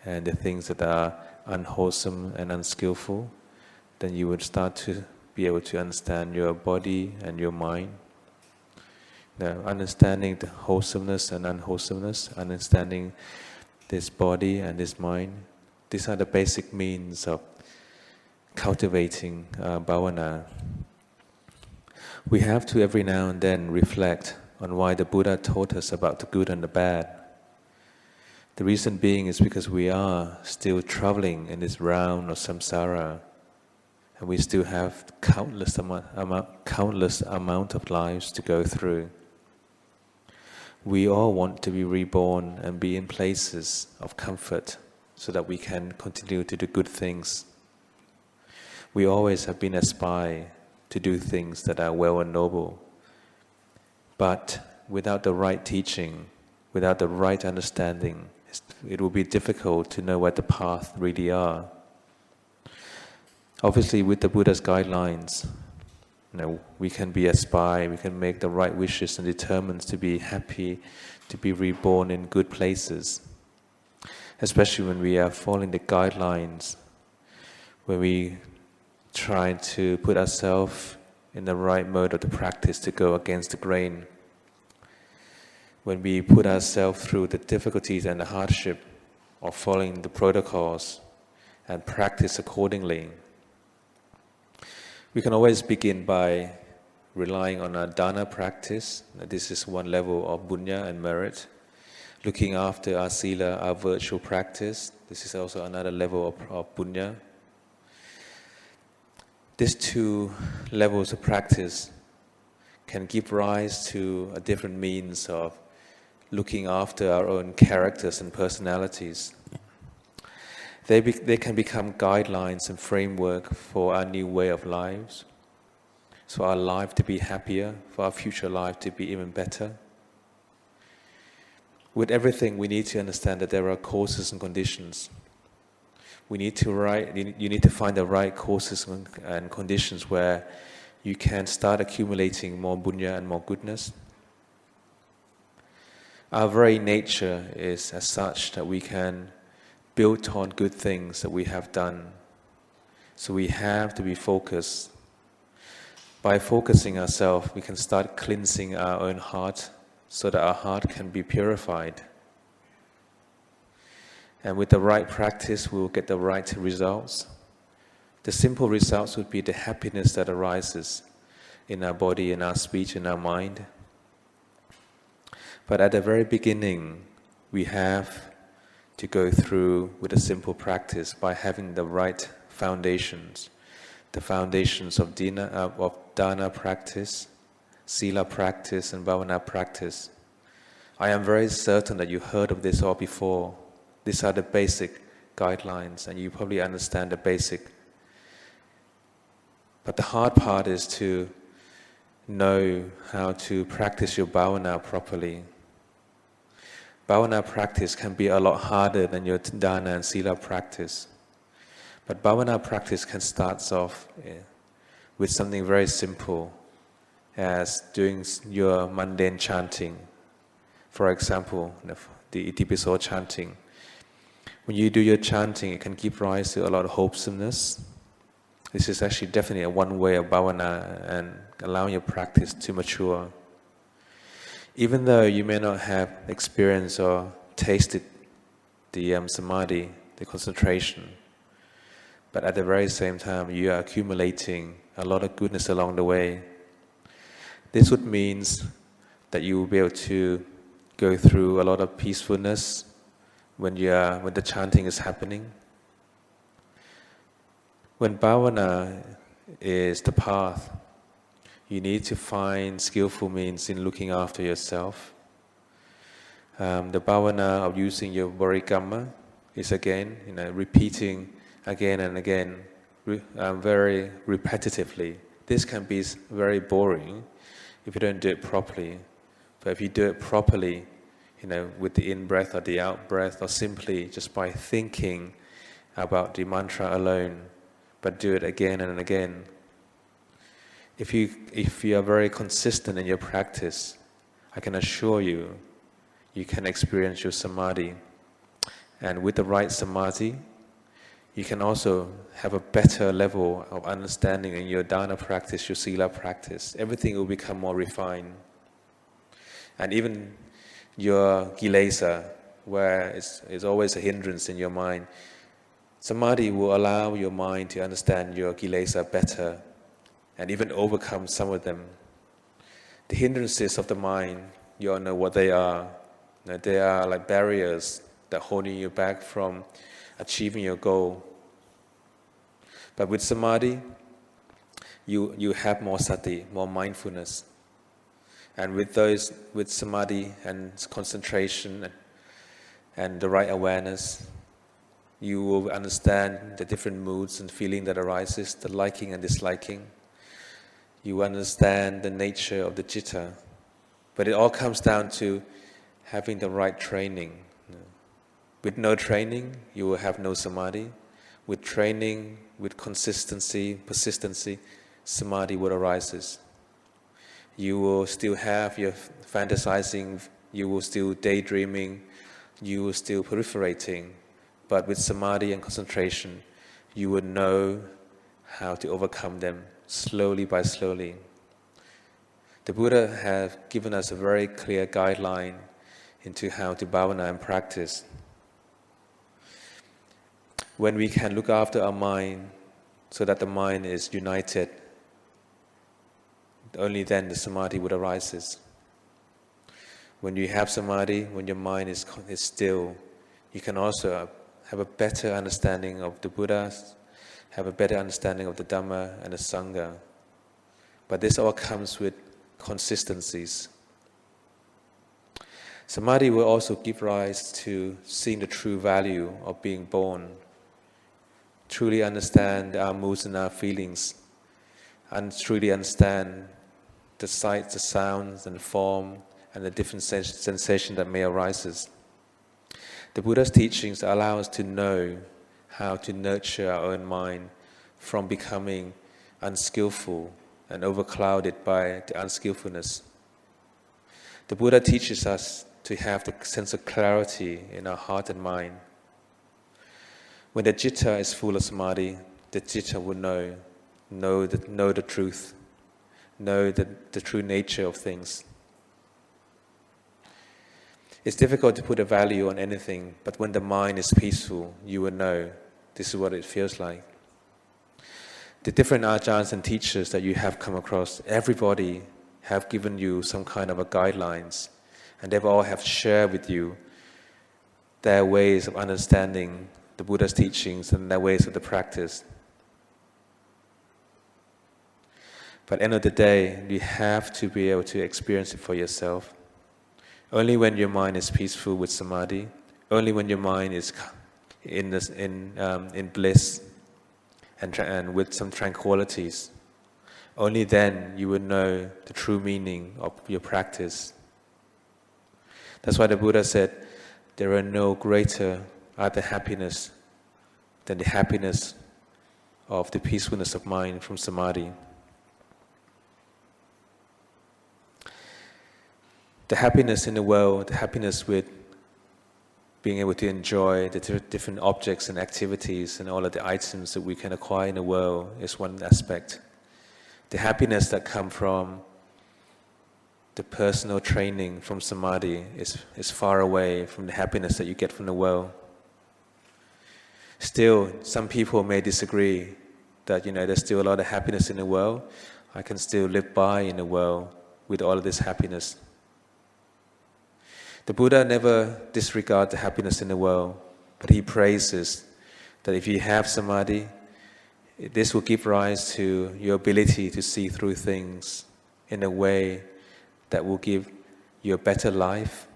and the things that are unwholesome and unskillful, then you would start to be able to understand your body and your mind. Now, understanding the wholesomeness and unwholesomeness, understanding this body and this mind, these are the basic means of cultivating bhavana. We have to every now and then reflect on why the Buddha taught us about the good and the bad. The reason being is because we are still traveling in this round of samsara, and we still have countless amount of lives to go through. We all want to be reborn and be in places of comfort so that we can continue to do good things. We always have been aspired to do things that are well and noble. But without the right teaching, without the right understanding, it will be difficult to know what the path really are. Obviously, with the Buddha's guidelines, we can be aspired, we can make the right wishes and determine to be happy, to be reborn in good places. Especially when we are following the guidelines, when we try to put ourselves in the right mode of the practice to go against the grain. When we put ourselves through the difficulties and the hardship of following the protocols and practice accordingly. We can always begin by relying on our dana practice. This is one level of bunya and merit. Looking after our sila, our virtual practice. This is also another level of bunya. These two levels of practice can give rise to a different means of looking after our own characters and personalities. They can become guidelines and framework for our new way of lives, so our life to be happier, for our future life to be even better. With everything, we need to understand that there are causes and conditions. You need to find the right causes and conditions where you can start accumulating more bunya and more goodness. Our very nature is as such that we can build on good things that we have done. So we have to be focused. By focusing ourselves, we can start cleansing our own heart so that our heart can be purified. And with the right practice, we will get the right results. The simple results would be the happiness that arises in our body, in our speech, in our mind. But at the very beginning, we have to go through with a simple practice by having the right foundations. The foundations of dana practice, sila practice, and bhavana practice. I am very certain that you heard of this all before. These are the basic guidelines, and you probably understand the basic. But the hard part is to know how to practice your bhavana properly. Bhavana practice can be a lot harder than your dana and sila practice. But bhavana practice can start off with something very simple, as doing your mundane chanting. For example, the Itipiso chanting. When you do your chanting, it can give rise to a lot of wholesomeness. This is actually definitely one way of bhavana and allowing your practice to mature. Even though you may not have experienced or tasted the samadhi, the concentration, but at the very same time you are accumulating a lot of goodness along the way. This would mean that you will be able to go through a lot of peacefulness when the chanting is happening. When bhavana is the path, you need to find skillful means in looking after yourself. The bhavana of using your bodhikama is again, repeating again and again, very repetitively. This can be very boring if you don't do it properly. But if you do it properly, with the in-breath or the out-breath, or simply just by thinking about the mantra alone, but do it again and again. If you are very consistent in your practice, I can assure you, you can experience your samadhi. And with the right samadhi, you can also have a better level of understanding in your dana practice, your sila practice. Everything will become more refined. And even your kilesa, where it's always a hindrance in your mind, samadhi will allow your mind to understand your kilesa better and even overcome some of them. The hindrances of the mind, you all know what they are. They are like barriers that holding you back from achieving your goal. But with samadhi, you have more sati, more mindfulness. And with samadhi and concentration and the right awareness, you will understand the different moods and feeling that arises, the liking and disliking. You understand the nature of the citta. But it all comes down to having the right training. With no training, you will have no samadhi. With training, with consistency, persistency, samadhi will arise. You will still have your fantasizing, you will still daydreaming, you will still proliferating. But with samadhi and concentration, you will know how to overcome them slowly by slowly. The Buddha has given us a very clear guideline into how to bhavana and practice. When we can look after our mind so that the mind is united, only then the samadhi would arise. When you have samadhi, when your mind is still, you can also have a better understanding of the Buddha, have a better understanding of the Dhamma and the Sangha. But this all comes with consistencies. Samadhi will also give rise to seeing the true value of being born, truly understand our moods and our feelings, and truly understand the sights, the sounds, and the form, and the different sensations that may arise. The Buddha's teachings allow us to know how to nurture our own mind from becoming unskillful and overclouded by the unskillfulness. The Buddha teaches us to have the sense of clarity in our heart and mind. When the citta is full of samadhi, the citta will know the truth, know the true nature of things. It's difficult to put a value on anything, but when the mind is peaceful, you will know this is what it feels like. The different ajahns and teachers that you have come across, everybody have given you some kind of a guidelines, and they all have shared with you their ways of understanding the Buddha's teachings and their ways of the practice. But at the end of the day, you have to be able to experience it for yourself. Only when your mind is peaceful with samadhi, Only when your mind is in bliss and with some tranquilities, only then you will know the true meaning of your practice. That's why the Buddha said, there are no greater other happiness than the happiness of the peacefulness of mind from samadhi. The happiness in the world, the happiness with being able to enjoy the different objects and activities and all of the items that we can acquire in the world is one aspect. The happiness that comes from the personal training from samadhi is far away from the happiness that you get from the world. Still, some people may disagree that there's still a lot of happiness in the world. I can still live by in the world with all of this happiness. The Buddha never disregards the happiness in the world, but he praises that if you have samadhi, this will give rise to your ability to see through things in a way that will give you a better life,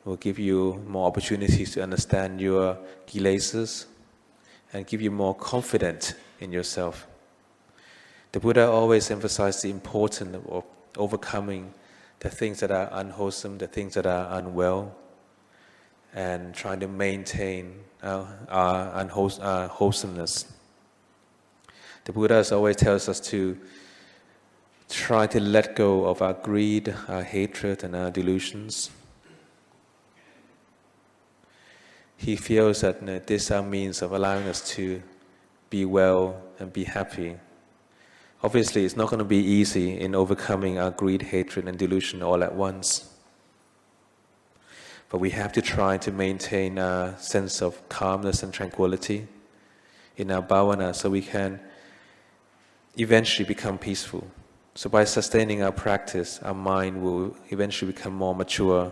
will give you more opportunities to understand your kilesas, and give you more confidence in yourself. The Buddha always emphasized the importance of overcoming the things that are unwholesome, the things that are unwell, and trying to maintain our wholesomeness. The Buddha always tells us to try to let go of our greed, our hatred, and our delusions. He feels that this is our means of allowing us to be well and be happy. Obviously, it's not going to be easy in overcoming our greed, hatred, and delusion all at once. But we have to try to maintain a sense of calmness and tranquility in our bhavana so we can eventually become peaceful. So by sustaining our practice, our mind will eventually become more mature.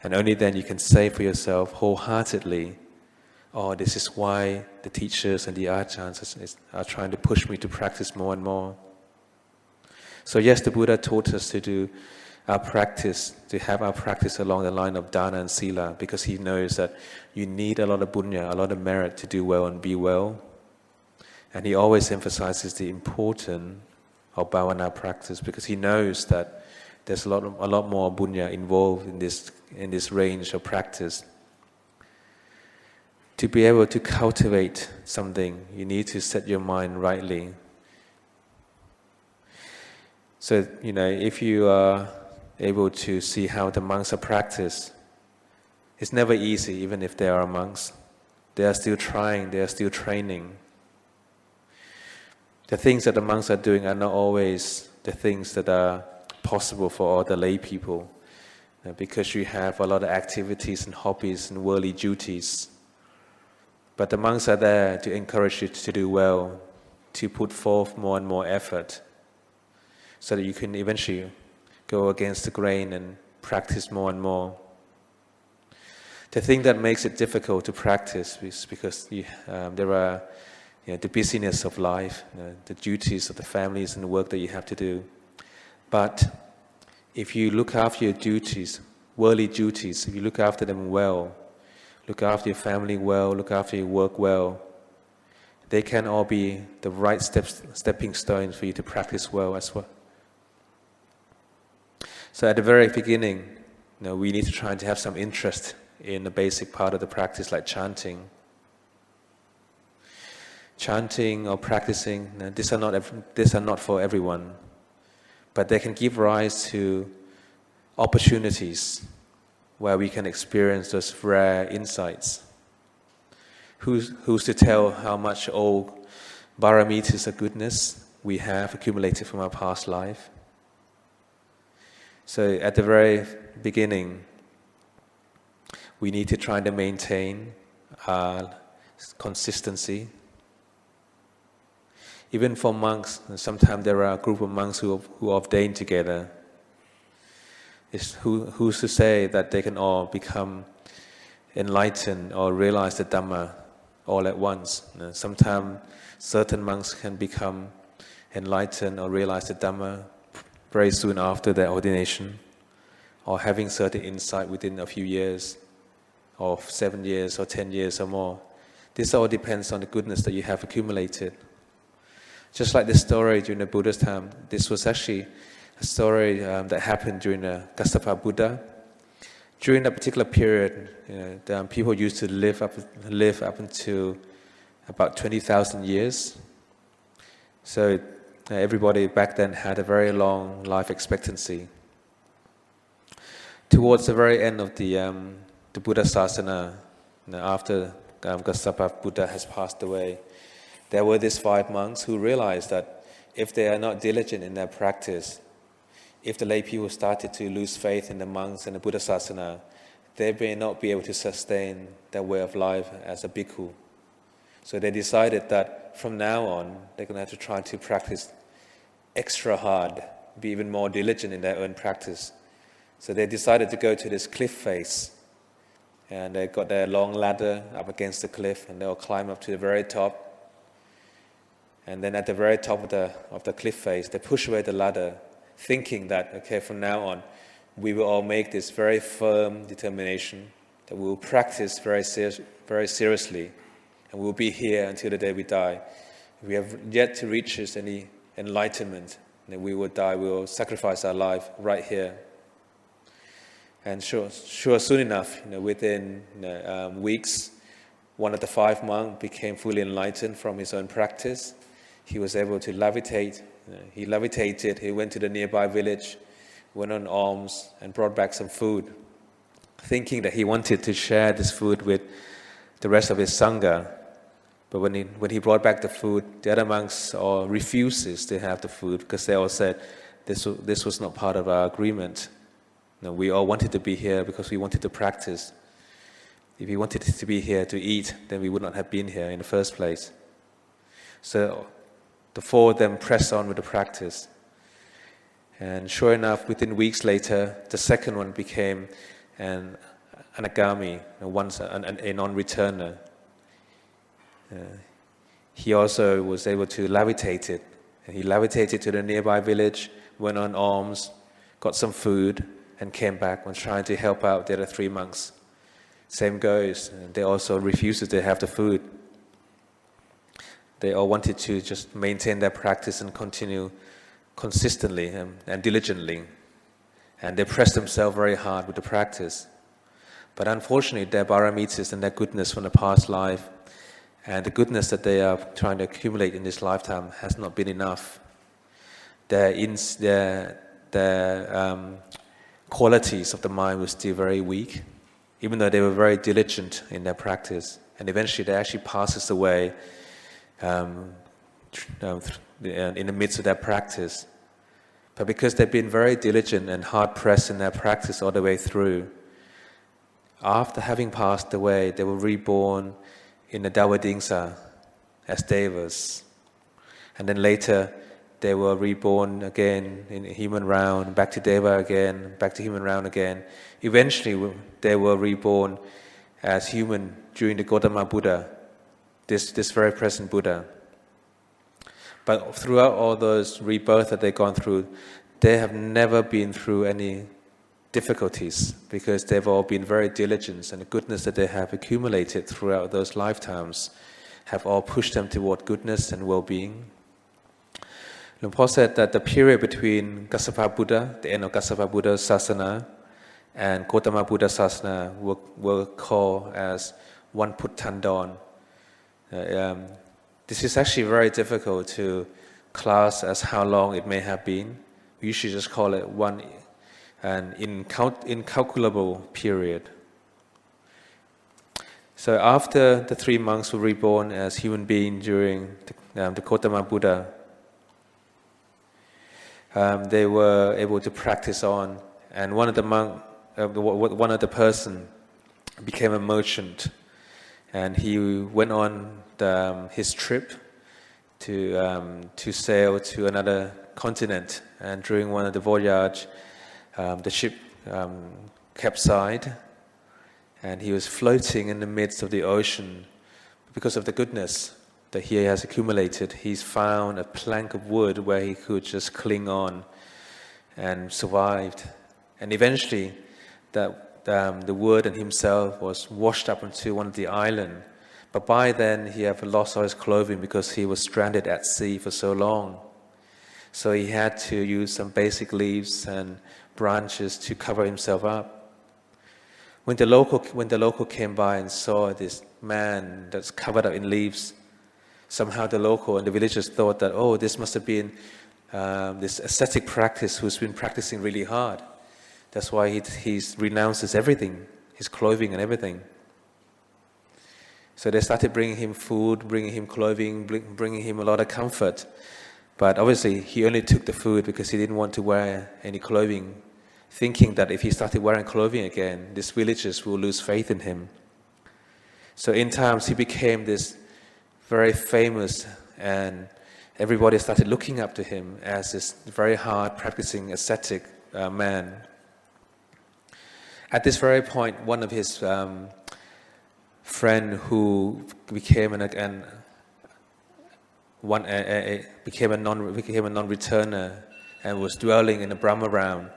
And only then you can say for yourself wholeheartedly, oh, this is why the teachers and the ajahns are trying to push me to practice more and more. So yes, the Buddha taught us to do our practice, to have our practice along the line of dana and sila, because he knows that you need a lot of punya, a lot of merit to do well and be well. And he always emphasizes the importance of bhavana practice, because he knows that there's a lot more punya involved in this range of practice. To be able to cultivate something, you need to set your mind rightly. So, if you are able to see how the monks are practiced, it's never easy, even if they are monks. They are still trying, they are still training. The things that the monks are doing are not always the things that are possible for all the lay people, because you have a lot of activities and hobbies and worldly duties. But the monks are there to encourage you to do well, to put forth more and more effort, so that you can eventually go against the grain and practice more and more. The thing that makes it difficult to practice is because there are the busyness of life, the duties of the families and the work that you have to do. But if you look after your duties, worldly duties, if you look after them well, look after your family well, look after your work well, they can all be the right stepping stones for you to practice well as well. So at the very beginning, we need to try to have some interest in the basic part of the practice, like chanting. Chanting or practicing, these are not for everyone, but they can give rise to opportunities where we can experience those rare insights. Who's to tell how much old paramitas of goodness we have accumulated from our past life? So at the very beginning, we need to try to maintain our consistency. Even for monks, sometimes there are a group of monks who ordain together. Who's to say that they can all become enlightened or realize the Dhamma all at once? Sometimes certain monks can become enlightened or realize the Dhamma very soon after their ordination, or having certain insight within a few years. of 7 years or 10 years or more. This all depends on the goodness that you have accumulated. Just like this story during the Buddha's time, this was actually a story that happened during the Kassapa Buddha. During that particular period, the people used to live up until about 20,000 years. So everybody back then had a very long life expectancy. Towards the very end of the Buddha Sasana, after Kassapa Buddha has passed away, there were these 5 monks who realized that if they are not diligent in their practice, if the lay people started to lose faith in the monks and the Buddha Sasana, they may not be able to sustain their way of life as a bhikkhu. So they decided that from now on, they're going to have to try to practice extra hard, be even more diligent in their own practice. So they decided to go to this cliff face, and they got their long ladder up against the cliff, and they'll climb up to the very top. And then at the very top of the cliff face, they push away the ladder, thinking that, okay, from now on, we will all make this very firm determination that we will practice very seriously, and we will be here until the day we die. We have yet to reach any enlightenment, and we will die, we will sacrifice our life right here. And sure, soon enough, within weeks, one of the 5 monks became fully enlightened from his own practice. He was able to levitate. He levitated. He went to the nearby village, went on alms, and brought back some food, thinking that he wanted to share this food with the rest of his sangha. But when he brought back the food, the other monks all refuses to have the food because they all said this was not part of our agreement. We all wanted to be here because we wanted to practice. If we wanted to be here to eat, then we would not have been here in the first place. So the 4 of them pressed on with the practice. And sure enough, within weeks later, the second one became an anagami, a non-returner. He also was able to levitate it. And he levitated to the nearby village, went on alms, got some food, and came back and trying to help out the other 3 monks. Same goes, and they also refused to have the food. They all wanted to just maintain their practice and continue consistently and diligently. And they pressed themselves very hard with the practice. But unfortunately, their paramitas and their goodness from the past life and the goodness that they are trying to accumulate in this lifetime has not been enough. Their qualities of the mind were still very weak, even though they were very diligent in their practice. And eventually they actually passes away in the midst of their practice. But because they've been very diligent and hard-pressed in their practice all the way through, after having passed away, they were reborn in the Dawadingsa as devas. And then later, they were reborn again in human round, back to Deva again, back to human round again. Eventually, they were reborn as human during the Gautama Buddha, this very present Buddha. But throughout all those rebirths that they've gone through, they have never been through any difficulties because they've all been very diligent, and the goodness that they have accumulated throughout those lifetimes have all pushed them toward goodness and well-being. Luang Por said that the period between Kassapa Buddha, the end of Kassapa Buddha's Sasana, and Gautama Buddha Sasana were called as one Puttandon. This is actually very difficult to class as how long it may have been. We usually just call it an incalculable period. So after the 3 monks were reborn as human beings during the Gautama Buddha, they were able to practice on, and one of the person became a merchant, and he went on his trip to sail to another continent. And during one of the voyage, the ship capsized, and he was floating in the midst of the ocean. Because of the goodness that he has accumulated, he's found a plank of wood where he could just cling on and survived. And eventually, that the word and himself was washed up onto one of the island. But by then he had lost all his clothing because he was stranded at sea for so long. So he had to use some basic leaves and branches to cover himself up. When the local came by and saw this man that's covered up in leaves, somehow the local and the villagers thought that, oh, this must have been this ascetic practice who's been practicing really hard. That's why he renounces everything, his clothing and everything. So they started bringing him food, bringing him clothing, bringing him a lot of comfort. But obviously he only took the food because he didn't want to wear any clothing, thinking that if he started wearing clothing again, these villagers will lose faith in him. So in times he became this very famous, and everybody started looking up to him as this very hard practicing ascetic man. At this very point, one of his friend who became a non-returner and was dwelling in the Brahma realm,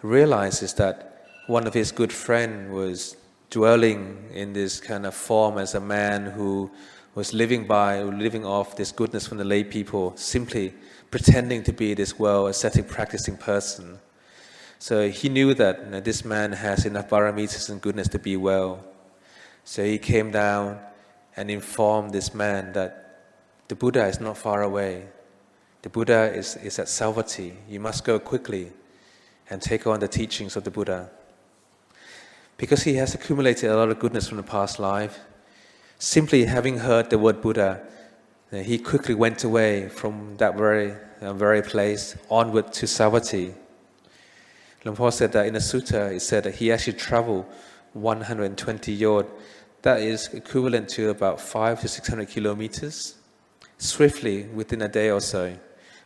realizes that one of his good friend was dwelling in this kind of form as a man who was living off this goodness from the lay people, simply pretending to be this ascetic practicing person. So he knew that this man has enough paramitas and goodness to be well. So he came down and informed this man that the Buddha is not far away. The Buddha is at Savatthi. You must go quickly and take on the teachings of the Buddha. Because he has accumulated a lot of goodness from the past life, simply having heard the word Buddha, he quickly went away from that very place onward to Savatthi. Luang Por said that in a sutta, it said that he actually traveled 120 yod. That is equivalent to about 500 to 600 kilometers, swiftly within a day or so.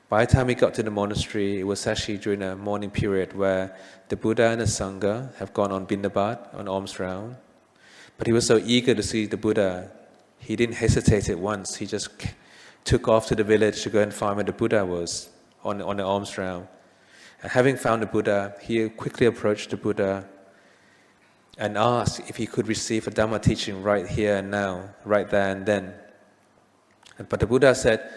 By the time he got to the monastery, it was actually during a morning period where the Buddha and the Sangha have gone on Bindabat, on alms round. But he was so eager to see the Buddha, he didn't hesitate at once. He just took off to the village to go and find where the Buddha was on the alms round. And having found the Buddha, he quickly approached the Buddha and asked if he could receive a Dhamma teaching right here and now, right there and then. But the Buddha said,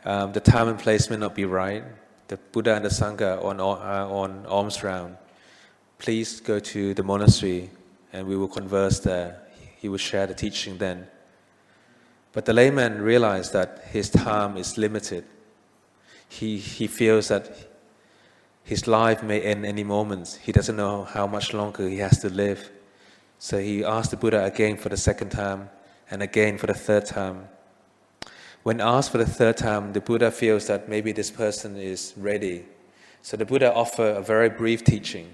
the time and place may not be right. The Buddha and the Sangha are on alms round. Please go to the monastery and we will converse there. He will share the teaching then. But the layman realized that his time is limited. He feels that his life may end any moment. He doesn't know how much longer he has to live. So he asked the Buddha again for the second time and again for the third time. When asked for the third time, the Buddha feels that maybe this person is ready. So the Buddha offered a very brief teaching.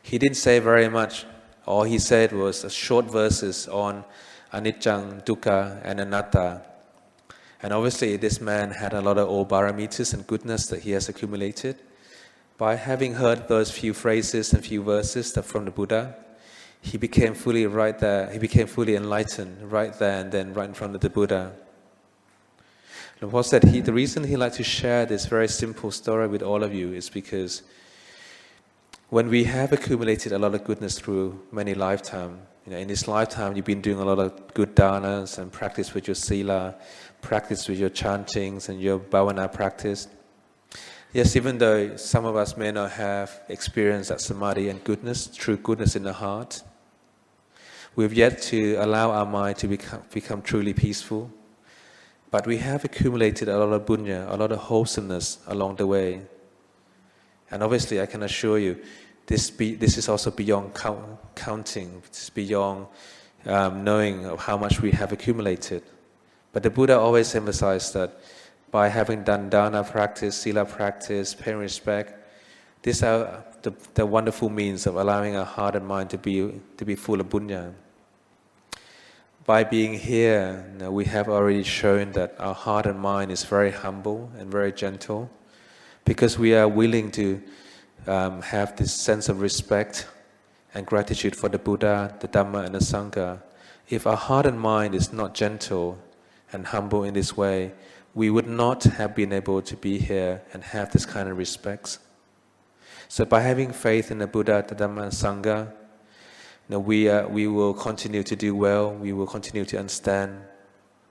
He didn't say very much. All he said was short verses on anicca, dukkha, and anatta. And obviously this man had a lot of old paramitas and goodness that he has accumulated. By having heard those few phrases and few verses from the Buddha, he became fully right there. He became fully enlightened right there and then, right in front of the Buddha. Luang Por said the reason he liked to share this very simple story with all of you is because when we have accumulated a lot of goodness through many lifetimes, in this lifetime you've been doing a lot of good danas and practice with your sila, practice with your chantings and your bhavana practice. Yes, even though some of us may not have experienced that samadhi and goodness, true goodness in the heart, we've yet to allow our mind to become truly peaceful. But we have accumulated a lot of punya, a lot of wholesomeness along the way. And obviously, I can assure you, this is also beyond counting. It's beyond knowing of how much we have accumulated. But the Buddha always emphasized that by having done dana practice, sila practice, paying respect, these are the wonderful means of allowing our heart and mind to be full of punya. By being here, we have already shown that our heart and mind is very humble and very gentle, because we are willing to have this sense of respect and gratitude for the Buddha, the Dhamma, and the Sangha. If our heart and mind is not gentle and humble in this way, we would not have been able to be here and have this kind of respect. So by having faith in the Buddha, the Dhamma, and Sangha, we will continue to do well, we will continue to understand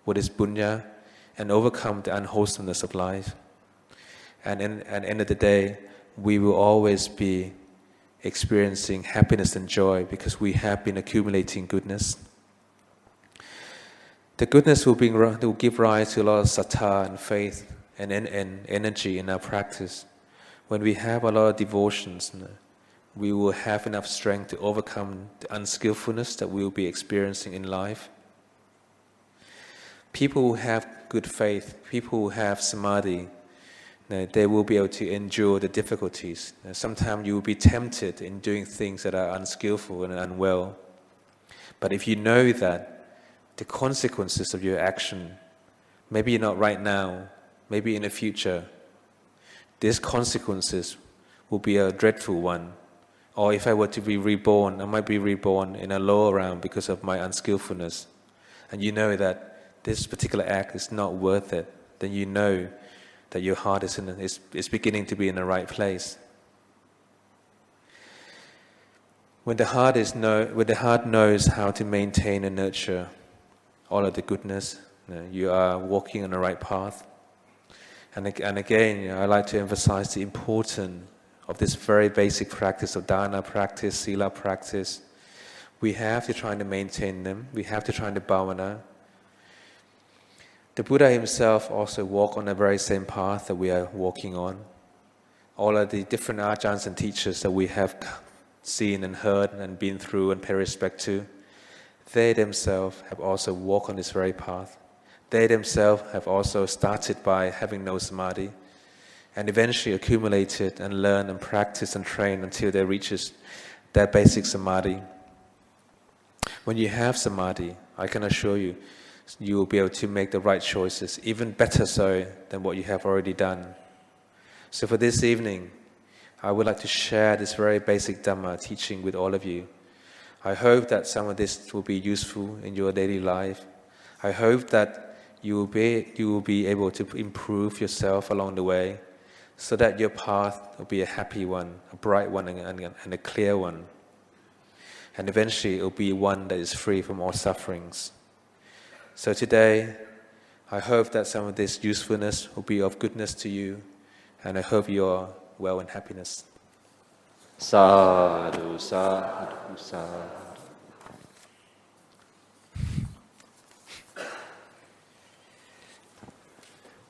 what is bunya and overcome the unwholesomeness of life. And at the end of the day, we will always be experiencing happiness and joy because we have been accumulating goodness. The goodness will give rise to a lot of sattha and faith and energy in our practice. When we have a lot of devotions, we will have enough strength to overcome the unskillfulness that we will be experiencing in life. People who have good faith, people who have samadhi, they will be able to endure the difficulties. Sometimes you will be tempted in doing things that are unskillful and unwell. But if you know that the consequences of your action, maybe not right now, maybe in the future, these consequences will be a dreadful one. Or if I were to be reborn, I might be reborn in a lower realm because of my unskillfulness. And you know that this particular act is not worth it, then you know that your heart is beginning to be in the right place. When the heart knows how to maintain and nurture all of the goodness, you are walking on the right path. And again, I like to emphasize the importance of this very basic practice of dana practice, sila practice. We have to try to maintain them. We have to try to bhavana. The Buddha himself also walked on the very same path that we are walking on. All of the different ajahns and teachers that we have seen and heard and been through and pay respect to, they themselves have also walked on this very path. They themselves have also started by having no samadhi and eventually accumulated and learned and practiced and trained until they reaches that basic samadhi. When you have samadhi, I can assure you, you will be able to make the right choices, even better so than what you have already done. So for this evening, I would like to share this very basic Dhamma teaching with all of you. I hope that some of this will be useful in your daily life. I hope that you will be able to improve yourself along the way so that your path will be a happy one, a bright one and a clear one. And eventually it will be one that is free from all sufferings. So today, I hope that some of this usefulness will be of goodness to you, and I hope you are well in happiness. Sadhu, sadhu, sadhu.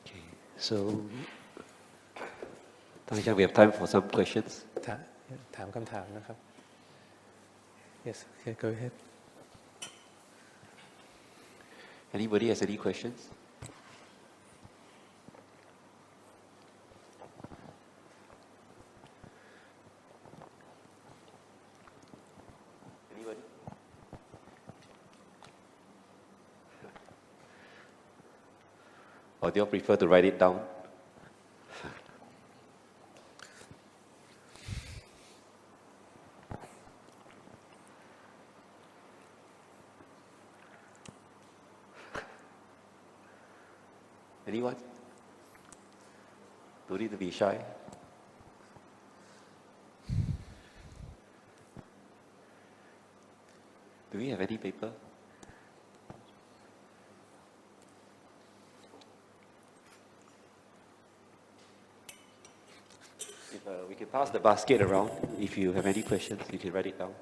Okay, so we have time for some questions. ถามคำถามนะครับ Yes, okay, go ahead. Anybody has any questions? Anybody? Or do you prefer to write it down? Anyone? Don't need to be shy. Do we have any paper? We can pass the basket around. If you have any questions, you can write it down.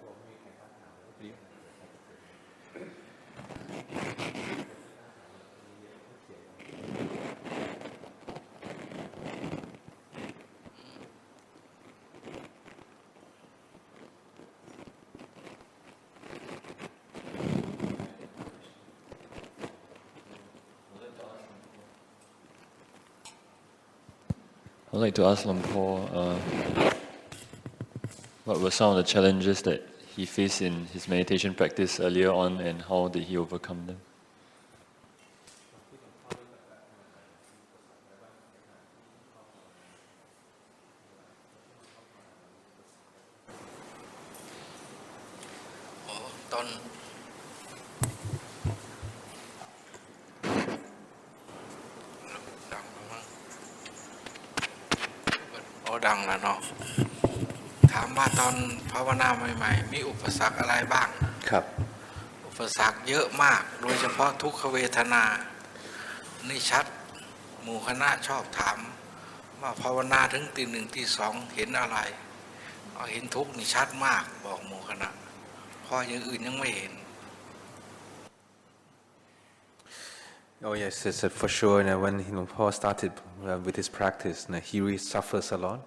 I'd like to ask Luang Por, what were some of the challenges that he faced in his meditation practice earlier on, and how did he overcome them? ามว่าตอนภาวนาใหม่ๆมีอุปสรรคอะไรบ้าง ครับ อุปสรรคเยอะมากโดยเฉพาะทุกขเวทนานี่ชัดหมู่คณะชอบถามว่าภาวนาถึงตีหนึ่งตีสองเห็นอะไรเห็นทุกข์นี่ชัดมากบอกหมู่คณะเพราะอย่างอื่นยังไม่เห็น Oh yes, it's for sure. When Luang Por started with his practice, he really suffers a lot.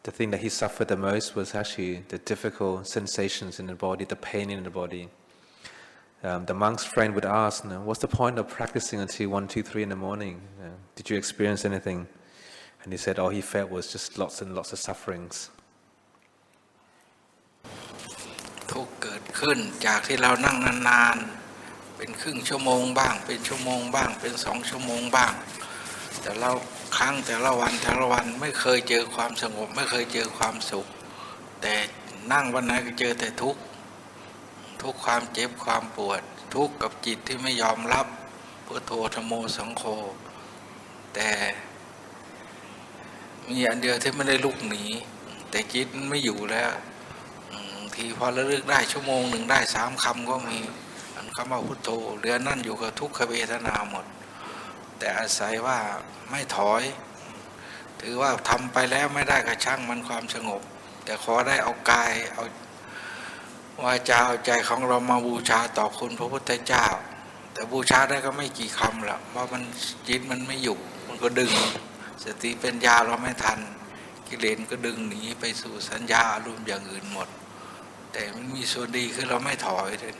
The thing that he suffered the most was actually the difficult sensations in the body, the pain in the body. The monk's friend would ask, "What's the point of practicing until 1, 2, 3 in the morning? Did you experience anything?" And he said, all he felt was just lots and lots of sufferings. ทุกข์เกิดขึ้นจากที่เรานั่งนานๆเป็นครึ่งชั่วโมงบ้างเป็นชั่วโมงบ้างเป็น2 ชั่วโมงบ้างแต่เราครั้งแต่ละวันไม่เคยเจอความสงบไม่เคยเจอความสุขแต่นั่งวันไหนก็เจอแต่ทุกข์ความเจ็บความปวดทุกข์กับจิตที่ไม่ยอมรับพุทโธธัมโมสังโฆแต่มีอันเดียวที่ไม่ได้ลุกหนีแต่จิตมันไม่อยู่แล้วทีพอระลึกได้ชั่วโมงหนึ่งได้3 คำก็มีอันคำว่าพุทโธเรือนั่นอยู่กับทุกขเวทนาหมดแต่อาศัยว่าไม่ถอยถือว่าทำไปแล้วไม่ได้กระช่างมันความสงบแต่ขอได้เอากายเอาวาจาเอาใจของเรามาบูชาต่อคุณพระพุทธเจ้าแต่บูชาได้ก็ไม่กี่คำละเพราะมันจิตมันไม่อยู่มันก็ดึงสติปัญญาเราไม่ทันกิเลสก็ดึงหนีไปสู่สัญญาอารมณ์อย่างอื่นหมดแต่มันมีส่วนดีคือเราไม่ถอยเลย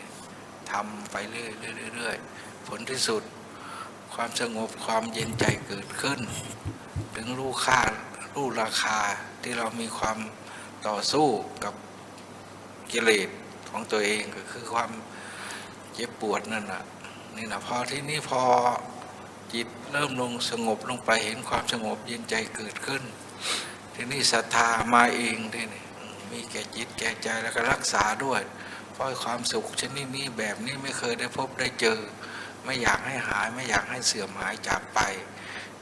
ทำไปเรื่อยๆผลที่สุดความสงบความเย็นใจเกิดขึ้นถึงรู้ราคาที่เรามีความต่อสู้กับกิเลสของตัวเองก็คือความเจ็บปวดนั่นน่ะนี่นะพอที่นี่พอจิตเริ่มลงสงบลงไปเห็นความสงบเย็นใจเกิดขึ้นทีนี้ศรัทธามาเองที่นี่มีแก่จิตแก่ใจแล้วก็รักษาด้วยเพราะความสุขชนิดนี้แบบนี้ไม่เคยได้พบได้เจอไม่อยากให้หายไม่อยากให้เสื่อมหายจากไป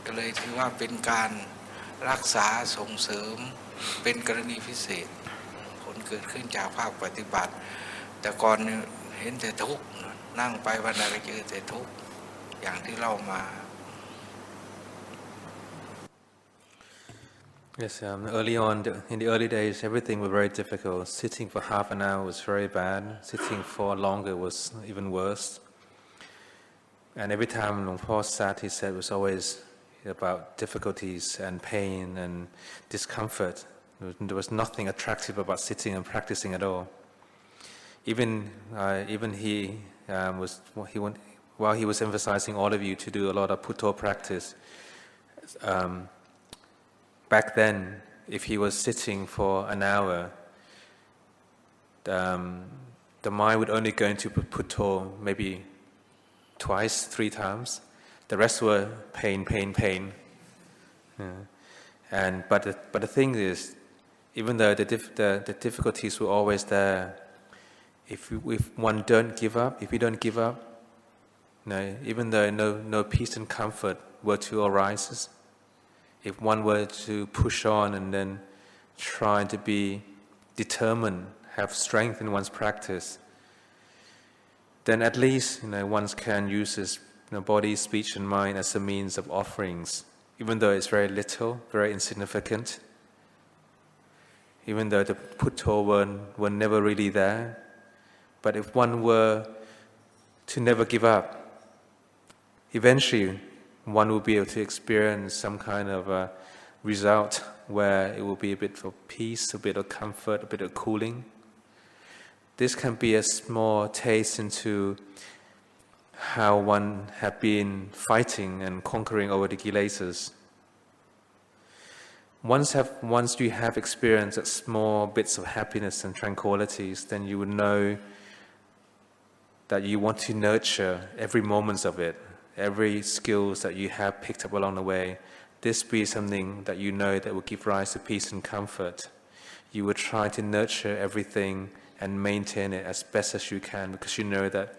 ก็เลยถือว่าเป็นการรักษาส่งเสริมเป็นกรณีพิเศษผลเกิดขึ้นจากภาคปฏิบัติแต่ก่อนเห็นแต่ทุกข์นั่งไปวันไหนก็เจอแต่ทุกข์อย่างที่เล่ามา Yes, early on, in the early days, everything was very difficult. Sitting for half an hour was very bad. Sitting for longer was even worse. And every time Luang Por sat, he said it was always about difficulties and pain and discomfort. There was nothing attractive about sitting and practicing at all. Even while he was emphasizing all of you to do a lot of Putto practice, back then, if he was sitting for an hour, the mind would only go into Putto maybe twice, 3 times. The rest were pain. Yeah. But the thing is, even though the difficulties were always there, if one don't give up, if you don't give up, even though no peace and comfort were to arise, if one were to push on and then try to be determined, have strength in one's practice, then at least one can use his body, speech, and mind as a means of offerings, even though it's very little, very insignificant, even though the Putto were never really there. But if one were to never give up, eventually one will be able to experience some kind of a result where it will be a bit of peace, a bit of comfort, a bit of cooling. This can be a small taste into how one had been fighting and conquering over the kilesas. Once you have experienced small bits of happiness and tranquilities, then you would know that you want to nurture every moment of it, every skills that you have picked up along the way. This be something that you know that will give rise to peace and comfort. You will try to nurture everything and maintain it as best as you can, because you know that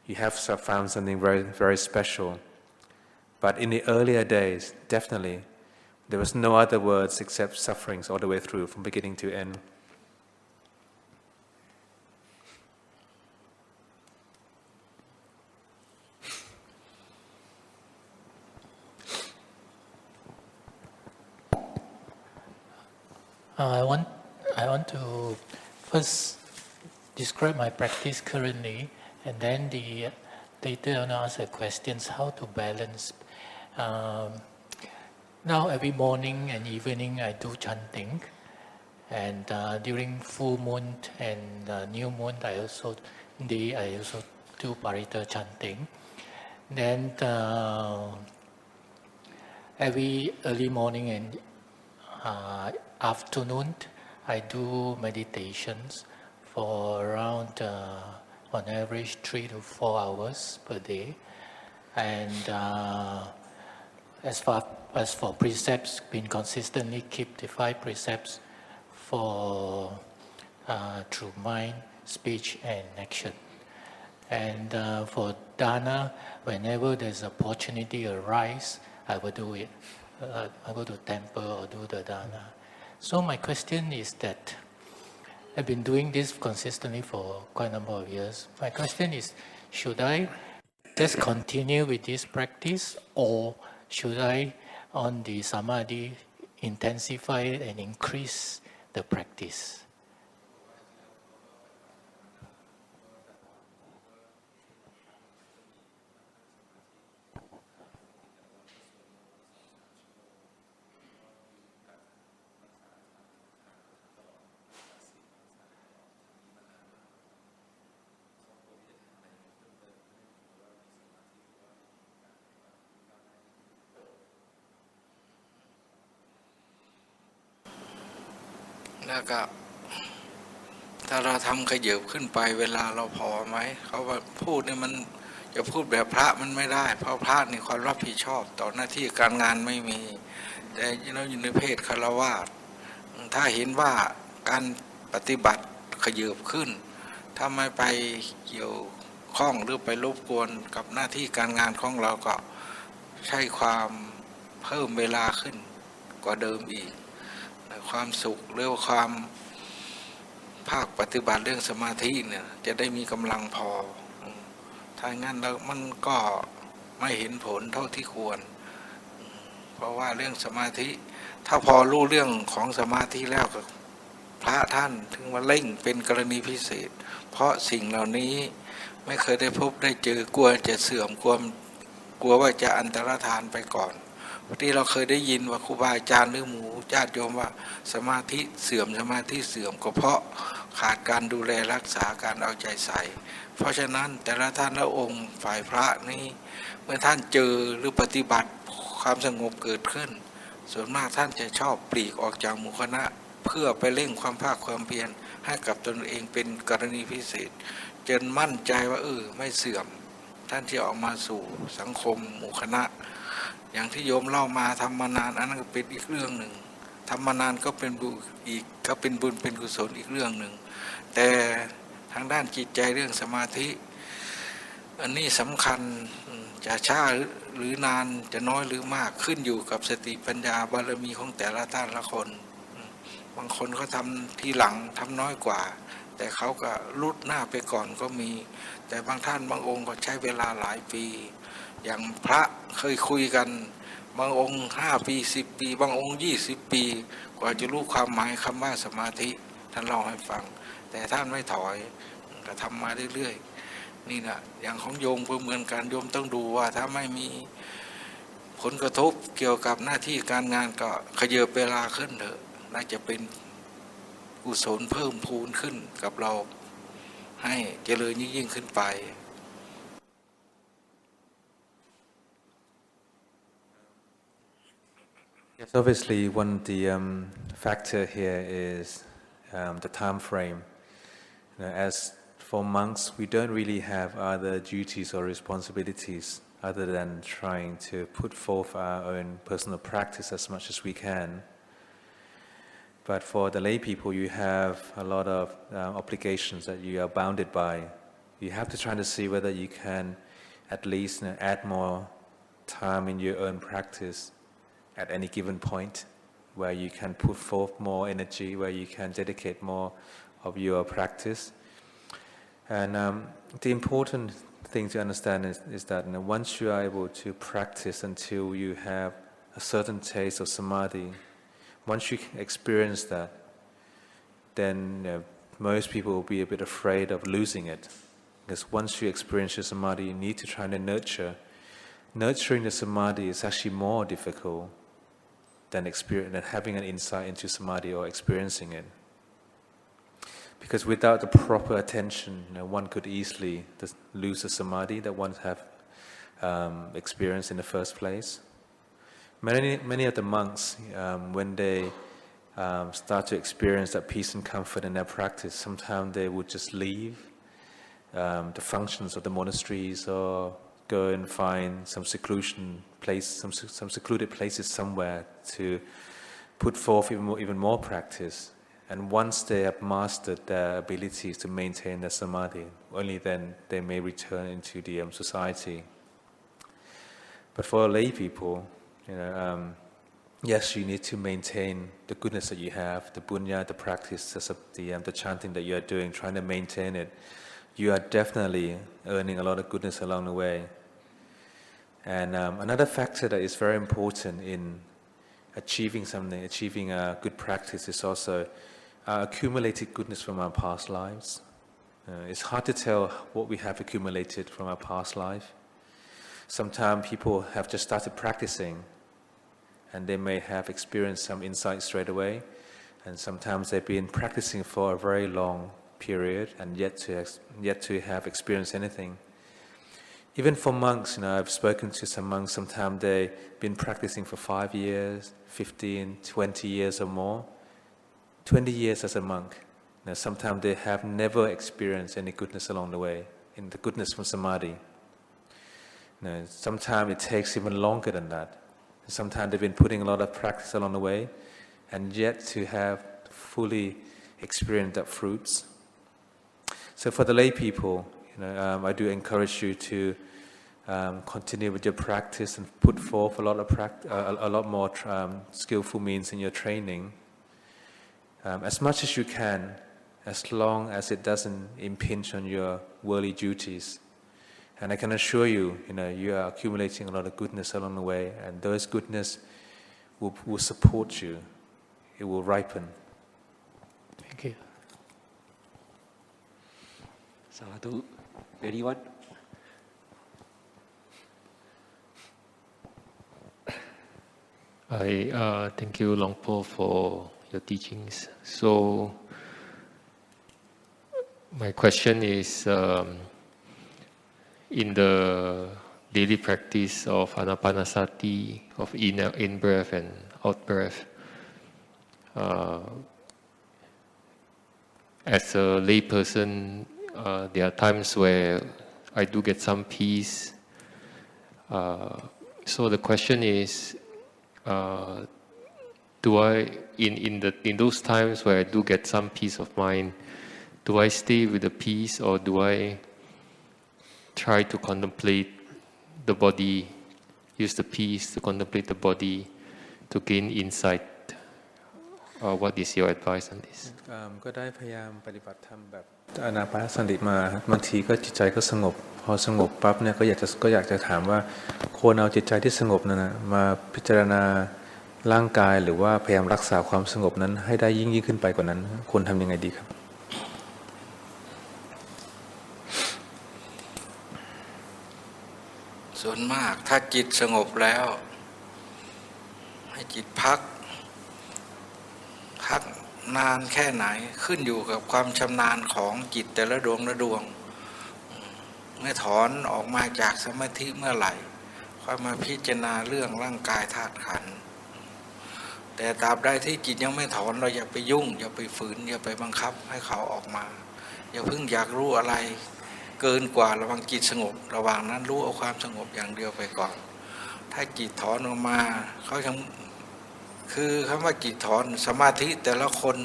you have found something very, very special. But in the earlier days, definitely, there was no other words except sufferings all the way through, from beginning to end. I want to first describe my practice currently, and then later on ask the questions how to balance. Now every morning and evening I do chanting, and during full moon and new moon I also do parita chanting. Then every early morning and afternoon I do meditations for around on average 3 to 4 hours per day. And as for precepts, been consistently keep the 5 precepts for through mind, speech, and action. And for dana, whenever there's opportunity arise, I will do it. I go to temple or do the dana. So my question is that I've been doing this consistently for quite a number of years. My question is, should I just continue with this practice, or should I, on the samadhi, intensify and increase the practice?แล้วก็ถ้าเราทำขยับขึ้นไปเวลาเราพอไหมเขาว่าพูดเนี่ยมันจะพูดแบบพระมันไม่ได้เพราะพระนี่ความรับผิดชอบต่อหน้าที่การงานไม่มีแต่เราอยู่ในเพศฆราวาสถ้าเห็นว่าการปฏิบัติขยับขึ้นถ้าไม่ไปเกี่ยวข้องหรือไปรบกวนกับหน้าที่การงานของเราก็ใช้ความเพิ่มเวลาขึ้นกว่าเดิมอีกความสุขหรือความภาคปฏิบัติเรื่องสมาธิเนี่ยจะได้มีกำลังพอถ้างั้นแล้วมันก็ไม่เห็นผลเท่าที่ควรเพราะว่าเรื่องสมาธิถ้าพอรู้เรื่องของสมาธิแล้วก็พระท่านถึงว่าเร่งเป็นกรณีพิเศษเพราะสิ่งเหล่านี้ไม่เคยได้พบได้เจอกลัวจะเสื่อมกลัวว่าจะอันตรธานไปก่อนที่เราเคยได้ยินว่าครูบาอาจารย์หรือหมู่ญาติโยมว่าสมาธิเสื่อมก็เพราะขาดการดูแลรักษาการเอาใจใส่เพราะฉะนั้นแต่ละท่านละองค์ฝ่ายพระนี้เมื่อท่านเจอหรือปฏิบัติความสงบเกิดขึ้นส่วนมากท่านจะชอบปลีกออกจากหมู่คณะเพื่อไปเร่งความภาคความเพียรให้กับตนเองเป็นกรณีพิเศษจนมั่นใจว่าไม่เสื่อมท่านที่ออกมาสู่สังคมหมู่คณะอย่างที่โยมเล่ามาทำมานานอันนั้นก็เป็นอีกเรื่องหนึ่งทำมานานก็เป็นบุญอีกก็เป็นบุญเป็นกุศลอีกเรื่องหนึ่งแต่ทางด้านจิตใจเรื่องสมาธิอันนี้สำคัญจะช้าหรือนานจะน้อยหรือมากขึ้นอยู่กับสติปัญญาบารมีของแต่ละท่านละคนบางคนเขาทำทีหลังทำน้อยกว่าแต่เขาก็ลุดหน้าไปก่อนก็มีแต่บางท่านบางองค์ก็ใช้เวลาหลายปีอย่างพระเคยคุยกันบางองค์5 ปี10 ปีบางองค์20 ปีกว่าจะรู้ความหมายคำว่าสมาธิท่านเล่าให้ฟังแต่ท่านไม่ถอยก็ทำมาเรื่อยๆนี่นะอย่างของโยมก็เหมือนกันโยมต้องดูว่าถ้าไม่มีผลกระทบเกี่ยวกับหน้าที่การงานก็ขยับเวลาขึ้นเถอะน่าจะเป็นกุศลเพิ่มพูนขึ้นกับเราให้เจริญยิ่งขึ้นไปYes, obviously, one of the factor here is the time frame. As for monks, we don't really have other duties or responsibilities other than trying to put forth our own personal practice as much as we can. But for the lay people, you have a lot of obligations that you are bounded by. You have to try to see whether you can at least add more time in your own practice at any given point, where you can put forth more energy, where you can dedicate more of your practice. And the important thing to understand is that once you are able to practice until you have a certain taste of samadhi, once you experience that, then most people will be a bit afraid of losing it. Because once you experience your samadhi, you need to try to nurture. Nurturing the samadhi is actually more difficult than having an insight into samadhi or experiencing it. Because without the proper attention, one could easily lose the samadhi that one have experienced in the first place. Many of the monks, when they start to experience that peace and comfort in their practice, sometimes they would just leave the functions of the monasteries or go and find some seclusion place, some secluded places somewhere to put forth even more practice. And once they have mastered their abilities to maintain their samadhi, only then they may return into the society. But for lay people, yes, you need to maintain the goodness that you have, the punya, the practice, the chanting that you are doing, trying to maintain it. You are definitely earning a lot of goodness along the way. And another factor that is very important in achieving a good practice is also accumulated goodness from our past lives. It's hard to tell what we have accumulated from our past life. Sometimes people have just started practicing and they may have experienced some insight straight away, and sometimes they've been practicing for a very long period and yet to have experienced anything. Even for monks, I've spoken to some monks, sometimes they've been practicing for 5 years, 15, 20 years or more. 20 years as a monk. Sometimes they have never experienced any goodness along the way, in the goodness from samadhi. Sometimes it takes even longer than that. Sometimes they've been putting a lot of practice along the way, and yet to have fully experienced that fruits. So for the lay people, I do encourage you to continue with your practice and put forth a lot more skillful means in your training, as much as you can, as long as it doesn't impinge on your worldly duties. And I can assure you, you are accumulating a lot of goodness along the way, and those goodness will support you. It will ripen. Thank you. Sadhu, anyone? I thank you, Luang Por, for your teachings. So, my question is, in the daily practice of anapanasati, of in-breath and out-breath, as a lay person, there are times where I do get some peace. So the question is, do I, in those times where I do get some peace of mind, do I stay with the peace, or do I try to contemplate the body, use the peace to contemplate the body to gain insight? What is your advice on this? ก็ได้พยายามปฏิบัติธรรมแบบอานาปานสติมาบางทีก็จิตใจก็สงบพอสงบปั๊บเนี่ยก็อยากจะถามว่าควรเอาจิตใจที่สงบนั้นมาพิจารณาร่างกายหรือว่าพยายามรักษาความสงบนั้นให้ได้ยิ่งขึ้นไปกว่านั้นควรทำยังไงดีครับส่วนมากถ้าจิตสงบแล้วให้จิตพักนานแค่ไหนขึ้นอยู่กับความชำนาญของจิตแต่ละดวงละดวงเมื่อถอนออกมาจากสมาธิเมื่อไหร่ค่อยมาพิจารณาเรื่องร่างกายธาตุขันธ์แต่ตราบใดที่จิตยังไม่ถอนเราอย่าไปยุ่งอย่าไปฝืนอย่าไปบังคับให้เขาออกมาอย่าเพิ่งอยากรู้อะไรเกินกว่าระหว่างจิตสงบระหว่างนั้นรู้เอาความสงบอย่างเดียวไปก่อนถ้าจิตถอนออกมาเขายังคือคำว่าจิตถอนสมาธิแต่ละคน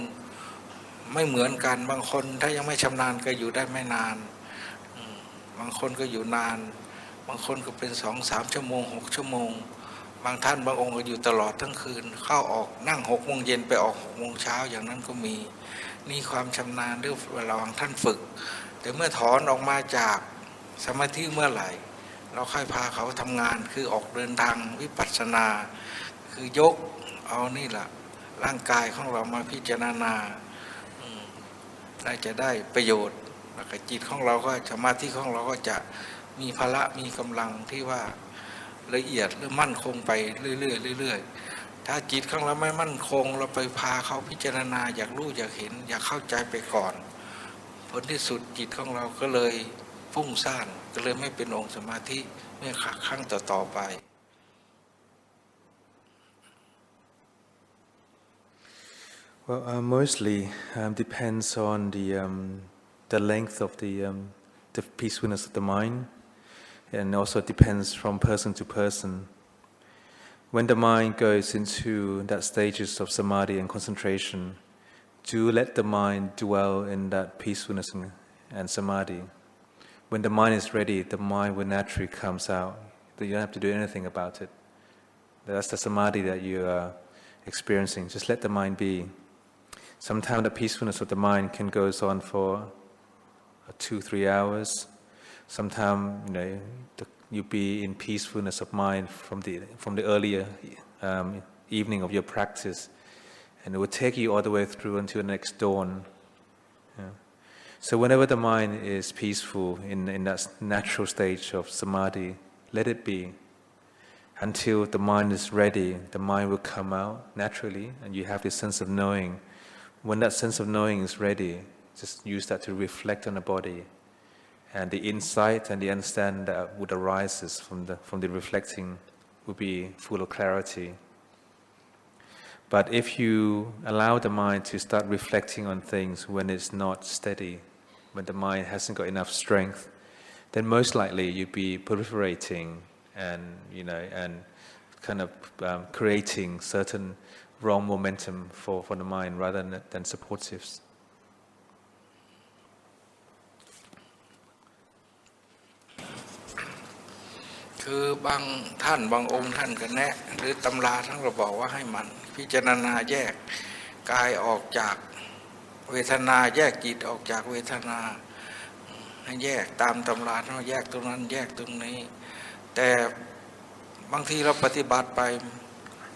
ไม่เหมือนกันบางคนถ้ายังไม่ชำนาญก็อยู่ได้ไม่นานบางคนก็อยู่นานบางคนก็เป็น 2-3 ชั่วโมง 6 ชั่วโมงบางท่านบางองค์ก็อยู่ตลอดทั้งคืนเข้าออกนั่ง 6 โมงเย็นไปออก 6 โมงเช้าอย่างนั้นก็มีนี่ความชำนาญหรือระหว่างท่านฝึกแต่เมื่อถอนออกมาจากสมาธิเมื่อไหร่เราค่อยพาเขาทำงานคือออกเดินทางวิปัสสนาคือยกเอานี่แหละร่างกายของเรามาพิจารณา น่าจะได้ประโยชน์แล้วก็จิตของเราก็สมาธิของเราก็จะมีพละมีกำลังที่ว่าละเอียดหรือมั่นคงไปเรื่อยๆเรื่อยๆถ้าจิตของเราไม่มั่นคงเราไปพาเขาพิจารณาอยากรู้อยากเห็นอยากเข้าใจไปก่อนผลที่สุดจิตของเราก็เลยฟุ้งซ่านก็เลยไม่เป็นองค์สมาธิเมื่อครั้งต่อๆไป Well, mostly depends on the length of the peacefulness of the mind, and also depends from person to person. When the mind goes into that stages of samadhi and concentration, do let the mind dwell in that peacefulness and samadhi. When the mind is ready, the mind will naturally comes out. You don't have to do anything about it. That's the samadhi that you are experiencing. Just let the mind be. Sometimes the peacefulness of the mind can go on for 2-3 hours. Sometimes you be in peacefulness of mind from the earlier evening of your practice, and it will take you all the way through until the next dawn. Yeah. So whenever the mind is peaceful in that natural stage of samadhi, let it be. Until the mind is ready, the mind will come out naturally, and you have this sense of knowing. When that sense of knowing is ready, just use that to reflect on the body, and the insight and the understanding that would arise from the reflecting will be full of clarity. But if you allow the mind to start reflecting on things when it's not steady, when the mind hasn't got enough strength, then most likely you'll be proliferating and kind of creating certain wrong momentum for the mind rather than supportives. คือบางท่านบางองค์ท่านก็แนะหรือตำราท่านก็บอกว่าให้มันพิจารณาแยกกายออกจากเวทนาแยกจิตออกจากเวทนาให้แยกตามตำราท่านแยกตรงนั้นแยกตรงนี้แต่บางทีเราปฏิบัติไป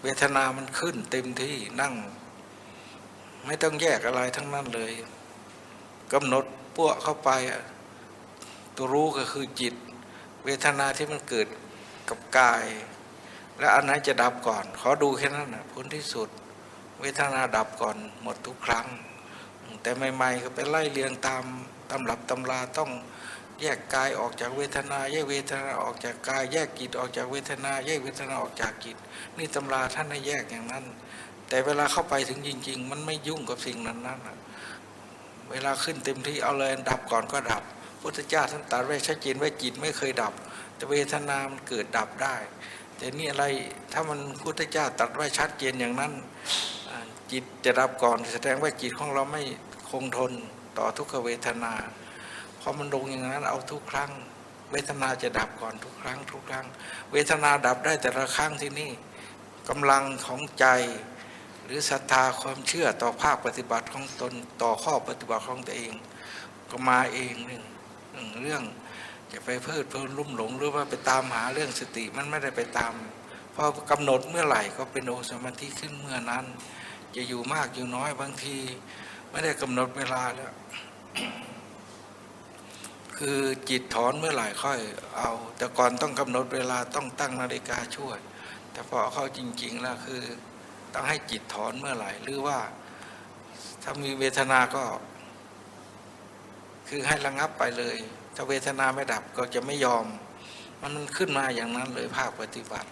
เวทนามันขึ้นเต็มที่นั่งไม่ต้องแยกอะไรทั้งนั้นเลยกำหนดปั้วเข้าไปตัวรู้ก็คือจิตเวทนาที่มันเกิดกับกายและอันไหนจะดับก่อนขอดูแค่นั้นนะผลที่สุดเวทนาดับก่อนหมดทุกครั้งแต่ใหม่ๆก็ไปไล่เรียงตามตำรับตำราต้องแยกกายออกจากเวทนาแยกเวทนาออกจากกายแยกจิตออกจากเวทนาแยกเวทนาออกจากจิตนี่ตำราท่านให้แยกอย่างนั้นแต่เวลาเข้าไปถึงจริงๆมันไม่ยุ่งกับสิ่งนั้นเวลาขึ้นเต็มที่เอาเลยดับก่อนก็ดับพุทธเจ้าท่านตรัสไว้ชัดเจนว่าจิตไม่เคยดับแต่เวทนามันเกิดดับได้แต่นี่อะไรถ้ามันพุทธเจ้าตรัสไว้ชัดเจนอย่างนั้นจิตจะดับก่อนแสดงว่าจิตของเราไม่คงทนต่อทุกขเวทนาพอมันลงอย่างนั้นเอาทุกครั้งเวทนาจะดับก่อนทุกครั้งเวทนาดับได้แต่ละครั้งที่นี่กำลังของใจหรือศรัทธาความเชื่อต่อภาคปฏิบัติของตนต่อข้อปฏิบัติของตัวเองก็มาเองหนึ่งเรื่องจะไปเพลิดเพลินลุ่มหลงหรือว่าไปตามหาเรื่องสติมันไม่ได้ไปตามพอกำหนดเมื่อไหร่ก็เป็นองค์สมาธิขึ้นเมื่อนั้นจะอยู่มากอยู่น้อยบางทีไม่ได้กำหนดเวลาแล้วคือจิตถอนเมื่อไหร่ค่อยเอาแต่ก่อนต้องกำหนดเวลาต้องตั้งนาฬิกาช่วยแต่พอเข้าจริงๆแล้วคือต้องให้จิตถอนเมื่อไหร่หรือว่าถ้ามีเวทนาก็คือให้ระงับไปเลยถ้าเวทนาไม่ดับก็จะไม่ยอมมันขึ้นมาอย่างนั้นเลยภาคปฏิบัติ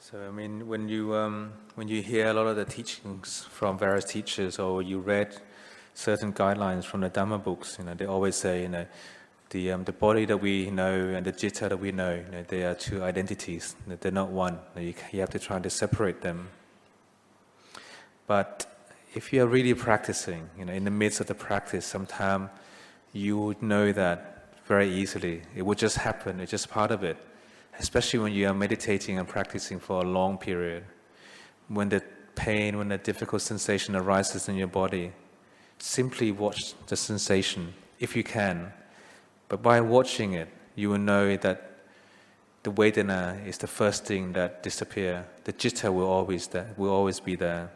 So I mean, when you hear a lot of the teachings from various teachers, or you read certain guidelines from the Dhamma books, they always say, the body that we know and the citta that we know, they are two identities. They're not one. You have to try to separate them. But if you are really practicing, in the midst of the practice, sometimes you would know that very easily. It would just happen. It's just part of it. Especially when you are meditating and practicing for a long period. When the pain, when the difficult sensation arises in your body, simply watch the sensation, if you can. But by watching it, you will know that the Vedana is the first thing that disappears. The Citta will always be there.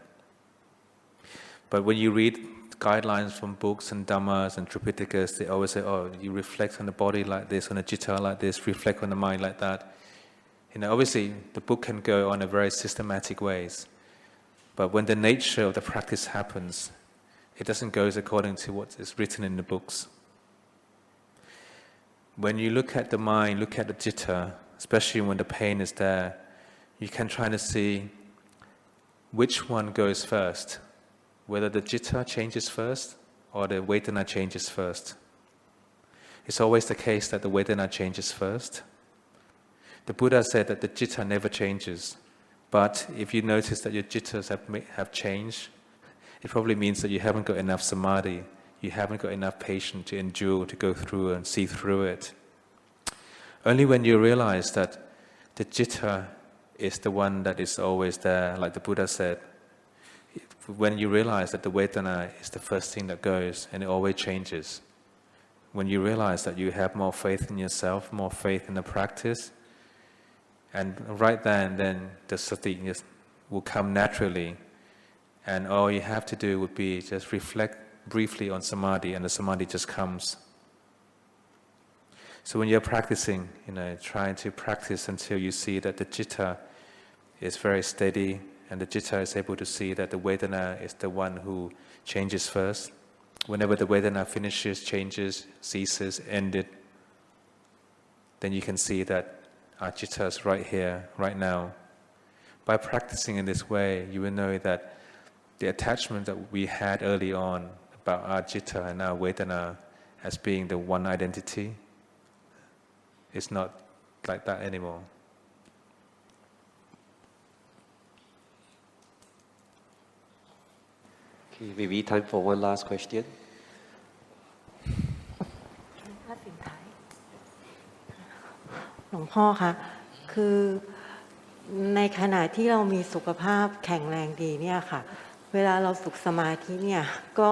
But when you read guidelines from books and Dhammas and Tripitakas, they always say, oh, you reflect on the body like this, on the Citta like this, reflect on the mind like that. Obviously, the book can go on a very systematic ways. But when the nature of the practice happens, it doesn't go according to what is written in the books. When you look at the mind, look at the citta, especially when the pain is there, you can try to see which one goes first, whether the citta changes first or the Vedana changes first. It's always the case that the Vedana changes first. The Buddha said that the citta never changes, but if you notice that your cittas have changed, it probably means that you haven't got enough samadhi, you haven't got enough patience to endure, to go through and see through it. Only when you realize that the citta is the one that is always there, like the Buddha said, when you realize that the Vedana is the first thing that goes and it always changes, when you realize that you have more faith in yourself, more faith in the practice, and right there and then the sati will come naturally, and all you have to do would be just reflect briefly on samadhi, and the samadhi just comes. So when you're practicing, trying to practice until you see that the citta is very steady, and the citta is able to see that the Vedana is the one who changes first. Whenever the Vedana finishes, changes, ceases, ended, then you can see that our citta is right here, right now. By practicing in this way, you will know that the attachment that we had early on about our citta and our Vedana as being the one identity is not like that anymore. Okay, maybe time for one last question. หลวงพ่อคะคือในขณะที่เรามีสุขภาพแข็งแรงดีเนี่ยค่ะเวลาเราฝึกสมาธิเนี่ยก็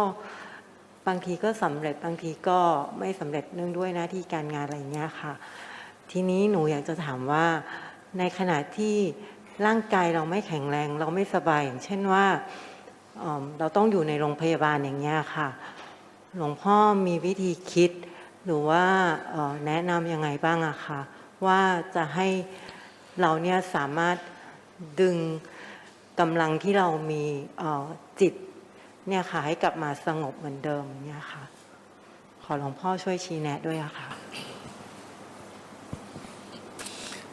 บางทีก็สำเร็จบางทีก็ไม่สำเร็จเนื่องด้วยหน้าที่การงานอะไรเงี้ยค่ะทีนี้หนูอยากจะถามว่าในขณะที่ร่างกายเราไม่แข็งแรงเราไม่สบายอย่างเช่นว่าเราต้องอยู่ในโรงพยาบาลอย่างเงี้ยค่ะหลวงพ่อมีวิธีคิดหรือว่าแนะนำยังไงบ้างอะค่ะว่าจะให้เราเนี่ยสามารถดึงกำลังที่เรามีจิตเนี่ยค่ะให้กลับมาสงบเหมือนเดิมเนี่ยค่ะขอหลวงพ่อช่วยชี้แนะด้วยอะค่ะ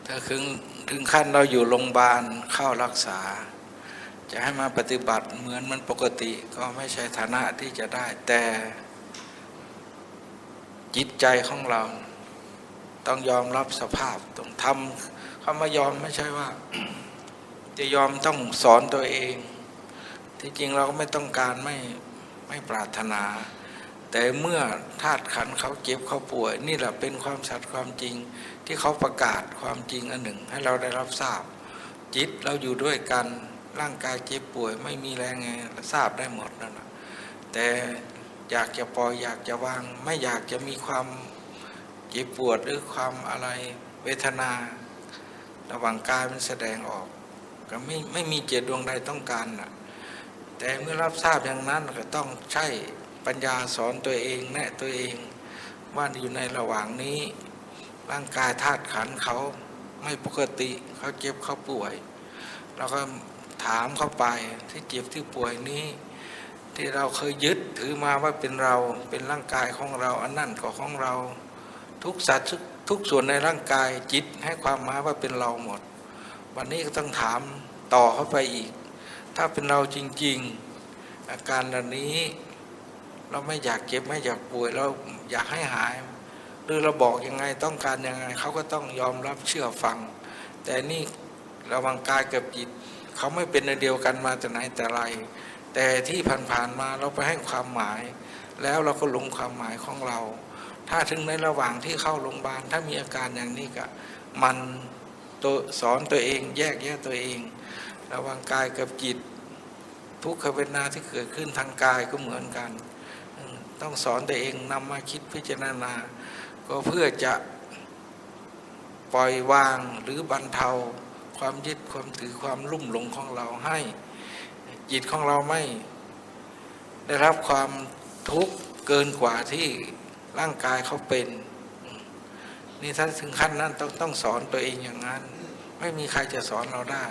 ถ้าถึงขั้นเราอยู่โรงพยาบาลเข้ารักษาจะให้มาปฏิบัติเหมือนมันปกติก็ไม่ใช่ฐานะที่จะได้แต่จิตใจของเราต้องยอมรับสภาพต้องทำคำว่ายอมไม่ใช่ว่าจะยอมต้องสอนตัวเองที่จริงเราก็ไม่ต้องการไม่ปรารถนาแต่เมื่อธาตุขันธ์เขาเจ็บเขาป่วยนี่แหละเป็นความสัตย์ความจริงที่เขาประกาศความจริงอันหนึ่งให้เราได้รับทราบจิตเราอยู่ด้วยกันร่างกายเจ็บป่วยไม่มีแรงไงทราบได้หมดนั่นแหละแต่อยากจะปล่อยอยากจะวางไม่อยากจะมีความเจ็บปวดหรือความอะไรเวทนาระหว่างกายมันแสดงออกก็ไม่มีเจตดวงใดต้องการน่ะแต่เมื่อรับทราบอย่างนั้นก็ต้องใช้ปัญญาสอนตัวเองแนะตัวเองว่าอยู่ในระหว่างนี้ร่างกายธาตุขันธ์เขาไม่ปกติเขาเจ็บเขาป่วยเราก็ถามเข้าไปที่เจ็บที่ป่วยนี้ที่เราเคยยึดถือมาว่าเป็นเราเป็นร่างกายของเราอันนั่นก็ของเราทุกสัตว์ทุกส่วนในร่างกายจิตให้ความหมายว่าเป็นเราหมดวันนี้ก็ต้องถามต่อเข้าไปอีกถ้าเป็นเราจริงๆอาการเหล่านี้เราไม่อยากเจ็บไม่อยากป่วยเราอยากให้หายหรือเราบอกยังไงต้องการยังไงเขาก็ต้องยอมรับเชื่อฟังแต่นี่ระหว่างกายกับจิตเขาไม่เป็นเดียวกันมาแต่ไหนแต่ไรแต่ที่ผ่านๆมาเราไปให้ความหมายแล้วเราก็ลงความหมายของเราถ้าถึงในระหว่างที่เข้าโรงพยาบาลถ้ามีอาการอย่างนี้ก็มันตัวสอนตัวเองแยกตัวเองระหว่างกายกับจิตทุกขเวทนาที่เกิดขึ้นทางกายก็เหมือนกันต้องสอนตัวเองนำมาคิดพิจารณาก็เพื่อจะ ปล่อยวางหรือบรรเทาความยึดความถือความลุ่มหลงของเราให้จิตของเราไม่ได้รับความทุกข์เกินกว่าที่ร่างกายเขาเป็นนี่ถ้าถึงขั้นนั้นต้องสอนตัวเองอย่างนั้นไม่มีใครจะสอนเราได้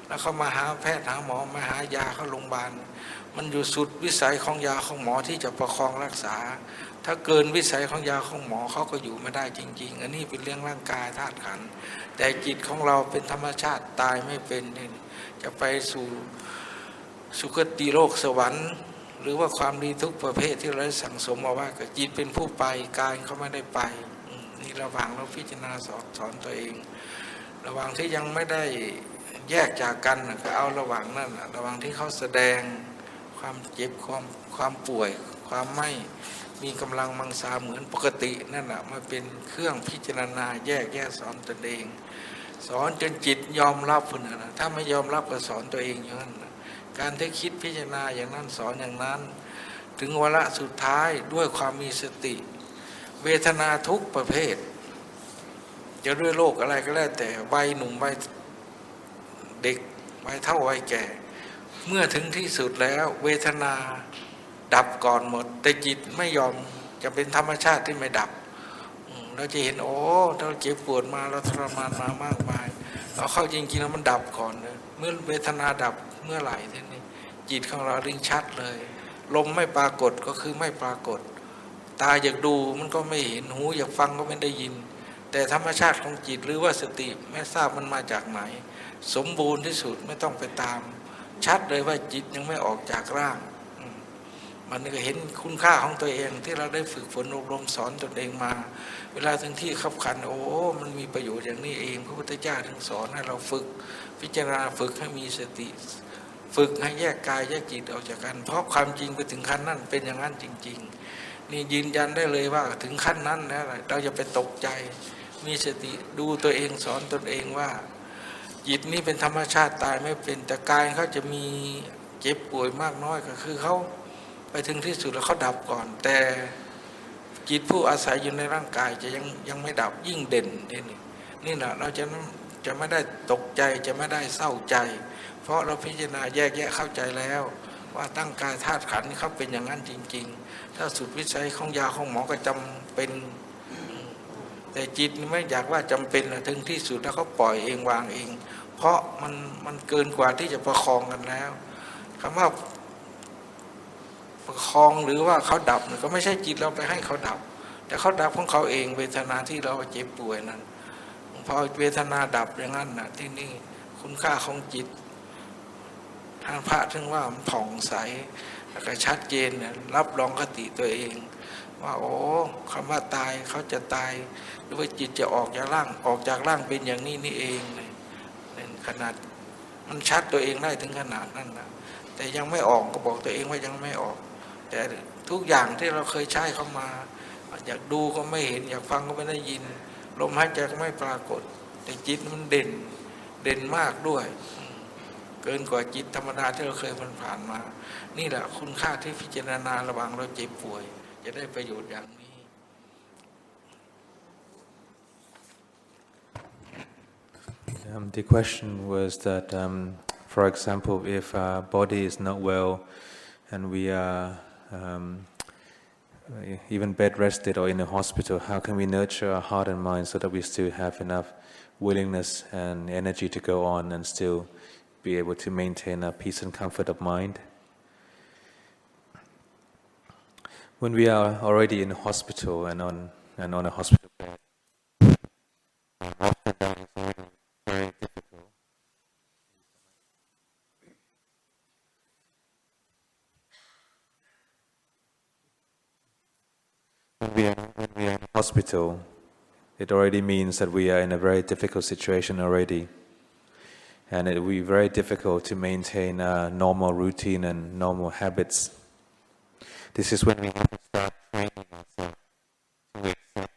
แล้วเขามาหาแพทย์หาหมอมาหายาเข้าโรงพยาบาลมันอยู่สุดวิสัยของยาของหมอที่จะประคองรักษาถ้าเกินวิสัยของยาของหมอเขาก็อยู่ไม่ได้จริงๆอันนี้เป็นเรื่องร่างกายธาตุขันธ์แต่จิตของเราเป็นธรรมชาติตายไม่เป็นจะไปสู่สุคติโลกสวรรค์หรือว่าความดีทุกประเภทที่เราได้สั่งสมมาว่ากับจิตเป็นผู้ไปกายเขาไม่ได้ไปนี่ระหว่างเราพิจารณาสอนตัวเองระหว่างที่ยังไม่ได้แยกจากกันก็เอาระหว่างนั้นระหว่างที่เขาแสดงความเจ็บความป่วยความไม่มีกำลังมังสาเหมือนปกตินั่นแหละมาเป็นเครื่องพิจารณาแยกสอนตนเองสอนจนจิตยอมรับพุ่นนะถ้าไม่ยอมรับก็สอนตัวเองอย่างนั้นการที่คิดพิจารณาอย่างนั้นสอนอย่างนั้นถึงวาระสุดท้ายด้วยความมีสติเวทนาทุกประเภทจะด้วยโรคอะไรก็แล้วแต่วัยหนุ่มวัยเด็กวัยเฒ่าวัยแก่เมื่อถึงที่สุดแล้วเวทนาดับก่อนหมดแต่จิตไม่ยอมจะเป็นธรรมชาติที่ไม่ดับเราจะเห็นโอ้เราเจ็บปวดมาเราทรมานมามากมายเราเข้าจริงๆแล้วมันดับก่อนเลยเมื่อเวทนาดับเมื่อไหร่ทีนี้จิตของเราริ่งชัดเลยลมไม่ปรากฏก็คือไม่ปรากฏตาอยากดูมันก็ไม่เห็นหูอยากฟังก็ไม่ได้ยินแต่ธรรมชาติของจิตหรือว่าสติไม่ทราบมันมาจากไหนสมบูรณ์ที่สุดไม่ต้องไปตามชัดเลยว่าจิตยังไม่ออกจากร่างมันก็เห็นคุณค่าของตัวเองที่เราได้ฝึกฝนอบรมสอนตนเองมาเวลาถึงที่ขับขันโอ้มันมีประโยชน์อย่างนี้เองพระพุทธเจ้าถึงสอนให้เราฝึกพิจารณาฝึกให้มีสติฝึกให้แยกกายแยกจิตออกจากกันเพราะความจริงไปถึงขั้นนั้นเป็นอย่างนั้นจริงๆนี่ยืนยันได้เลยว่าถึงขั้นนั้นแล้วเราจะไปตกใจมีสติดูตัวเองสอนตนเองว่าจิตนี้เป็นธรรมชาติตายไม่เป็นแต่กายเขาจะมีเจ็บป่วยมากน้อยก็คือเขาไปถึงที่สุดแล้วเขาดับก่อนแต่จิตผู้อาศัยอยู่ในร่างกายจะยังไม่ดับยิ่งเด่นนี่แหละเราจะไม่ได้ตกใจจะไม่ได้เศร้าใจเพราะเราพิจารณาแยกเข้าใจแล้วว่าตั้งกายธาตุขันธ์นี่เขาเป็นอย่างนั้นจริงๆถ้าสุดวิสัยของยาของหมอก็จำเป็นแต่จิตไม่อยากว่าจำเป็นถึงที่สุดแล้วเขาปล่อยเองวางเองเพราะมันเกินกว่าที่จะประคองกันแล้วคำว่าประคองหรือว่าเขาดับก็ไม่ใช่จิตเราไปให้เขาดับแต่เขาดับของเขาเองเวทนาที่เราเจ็บป่วยนั้นพอเวทนาดับอย่างนั้นนะที่นี่คุณค่าของจิตทางพระถึงว่ามันผ่องใสแล้วก็ชัดเจนรับรองคติตัวเองว่าโอ้คำว่าตายเขาจะตายหรือว่าจิตจะออกจากร่างเป็นอย่างนี้นี่เองขนาดมันชัดตัวเองได้ถึงขนาดนั้นนะแต่ยังไม่ออกก็บอกตัวเองว่ายังไม่ออกแต่ทุกอย่างที่เราเคยใช้เข้ามาอยากดูก็ไม่เห็นอยากฟังก็ไม่ได้ยินลมหายใจก็ไม่ปรากฏแต่จิตมันเด่นมากด้วยเกินกว่าจิตธรรมดาที่เราเคยผ่านมานี่แหละคุณค่าที่พิจารณาระหว่างเราเจ็บป่วยจะได้ประโยชน์อย่างนี้ The question was that, for example, if our body is not well and we are even bed rested or in a hospital, how can we nurture our heart and mind so that we still have enough willingness and energy to go on and still be able to maintain a peace and comfort of mind? When we are already in a hospital and on a hospital bed, often that is already very difficult. When we are in a hospital, it already means that we are in a very difficult situation already. And it will be very difficult to maintain a normal routine and normal habits. This is when we have to start training ourselves to accept.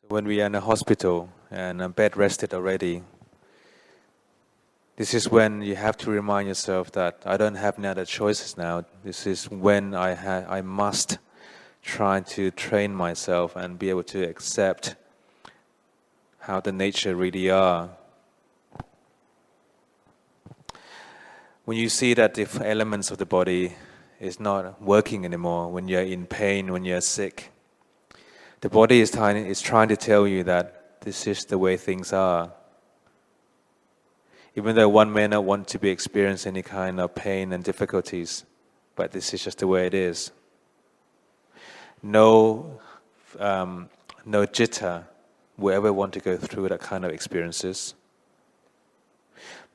When we are in a hospital and I'm bed rested already, this is when you have to remind yourself that I don't have any other choices now. This is when I must try to train myself and be able to accept how the nature really are. When you see that the elements of the body is not working anymore, when you're in pain, when you're sick, the body is trying to tell you that this is the way things are. Even though one may not want to be experiencing any kind of pain and difficulties, but this is just the way it is. No jitta will ever want to go through that kind of experiences.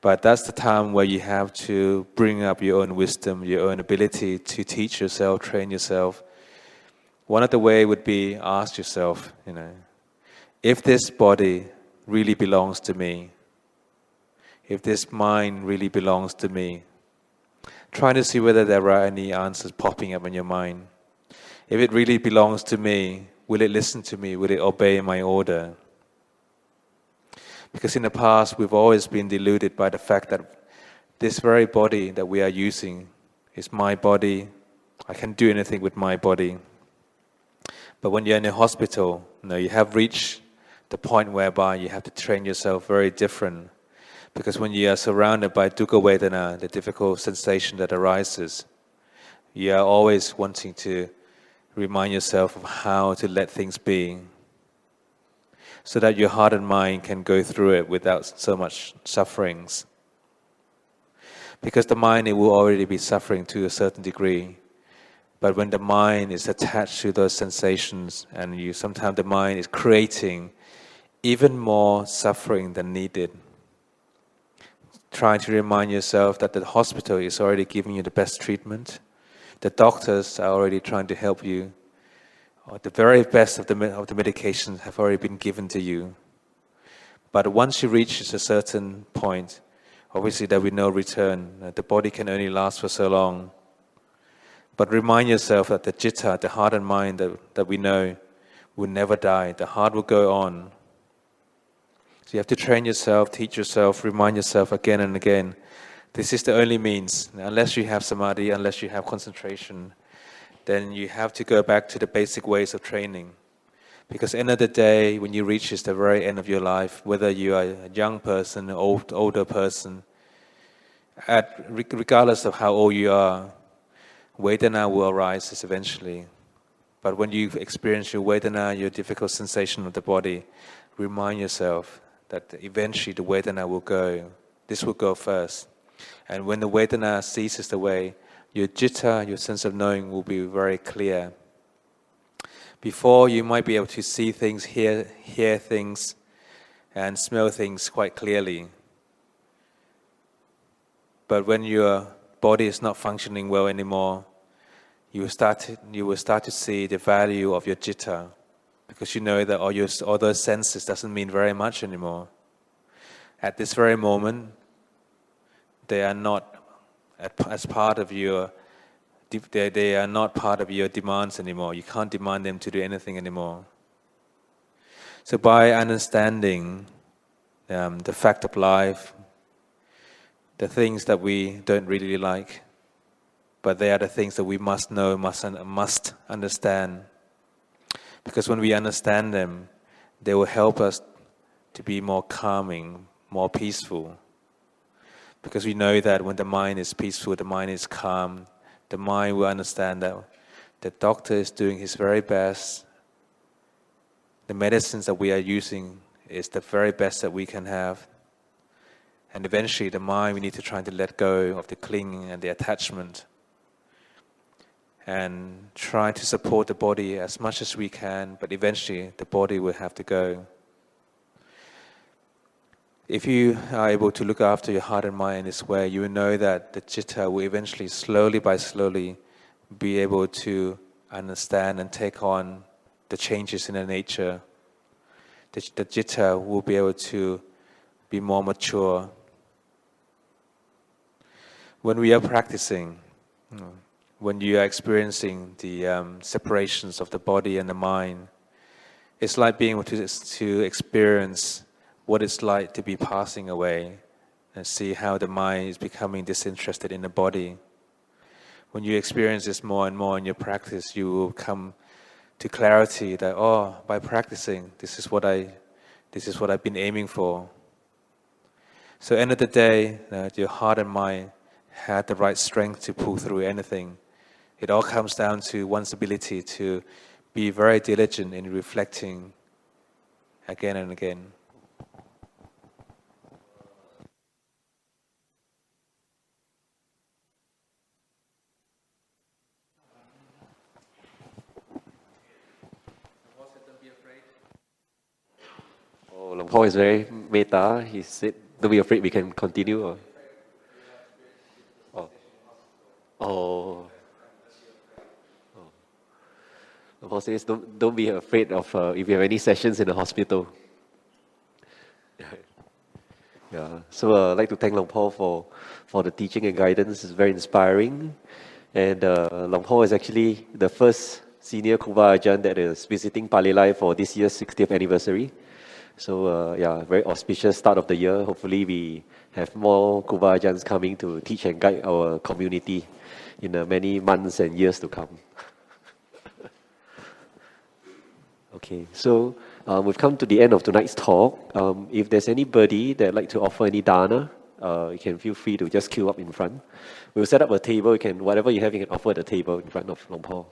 But that's the time where you have to bring up your own wisdom, your own ability to teach yourself, train yourself. One of the ways would be ask yourself, if this body really belongs to me, if this mind really belongs to me, try to see whether there are any answers popping up in your mind. If it really belongs to me, will it listen to me? Will it obey my order? Because in the past, we've always been deluded by the fact that this very body that we are using is my body. I can do anything with my body. But when you're in a hospital, you have reached the point whereby you have to train yourself very different. Because when you are surrounded by dukkha vedana, the difficult sensation that arises, you are always wanting to remind yourself of how to let things be, so that your heart and mind can go through it without so much sufferings. Because the mind, it will already be suffering to a certain degree. But when the mind is attached to those sensations, and sometimes the mind is creating even more suffering than needed, trying to remind yourself that the hospital is already giving you the best treatment. The doctors are already trying to help you. Or the very best of the medications have already been given to you. But once you reach a certain point, obviously there will be no return. The body can only last for so long. But remind yourself that the citta, the heart and mind that we know, will never die. The heart will go on. So you have to train yourself, teach yourself, remind yourself again and again. This is the only means. Unless you have samadhi, unless you have concentration, then you have to go back to the basic ways of training. Because end of the day, when you reach the very end of your life, whether you are a young person, an older person, regardless of how old you are, Vedana will arise eventually. But when you experience your Vedana, your difficult sensation of the body, remind yourself that eventually the Vedana will go. This will go first. And when the Vedana ceases away, your citta, your sense of knowing, will be very clear. Before, you might be able to see things, hear things, and smell things quite clearly. But when your body is not functioning well anymore, you will start to see the value of your citta, because you know that all those senses doesn't mean very much anymore. At this very moment, they are not as part of your. They are not part of your demands anymore. You can't demand them to do anything anymore. So by understanding the fact of life, the things that we don't really like, but they are the things that we must know, must understand. Because when we understand them, they will help us to be more calming, more peaceful. Because we know that when the mind is peaceful, the mind is calm, the mind will understand that the doctor is doing his very best. The medicines that we are using is the very best that we can have. And eventually the mind, we need to try to let go of the clinging and the attachment and try to support the body as much as we can, but eventually the body will have to go. If you are able to look after your heart and mind in this way, you will know that the citta will eventually, slowly by slowly, be able to understand and take on the changes in the nature. The citta will be able to be more mature. When we are practicing, when you are experiencing the separations of the body and the mind, it's like being able to experience what it's like to be passing away and see how the mind is becoming disinterested in the body. When you experience this more and more in your practice, you will come to clarity that, oh, by practicing, this is what I've been aiming for. So end of the day, your heart and mind had the right strength to pull through anything. It all comes down to one's ability to be very diligent in reflecting again and again. Oh, Luang Por is very metta. He said, don't be afraid, we can continue. Or... Oh. Luang Por says, don't be afraid of if you have any sessions in the hospital. Yeah. So I'd like to thank Luang Por for the teaching and guidance. It's very inspiring. And Luang Por is actually the first senior Kuba Ajaan that is visiting Palelai for this year's 60th anniversary. So very auspicious start of the year. Hopefully we have more Kuba Ajaans coming to teach and guide our community in the many months and years to come. Okay, so we've come to the end of tonight's talk. If there's anybody that'd like to offer any dana, you can feel free to just queue up in front. We'll set up a table. Whatever you have, you can offer at the table in front of Luang Por.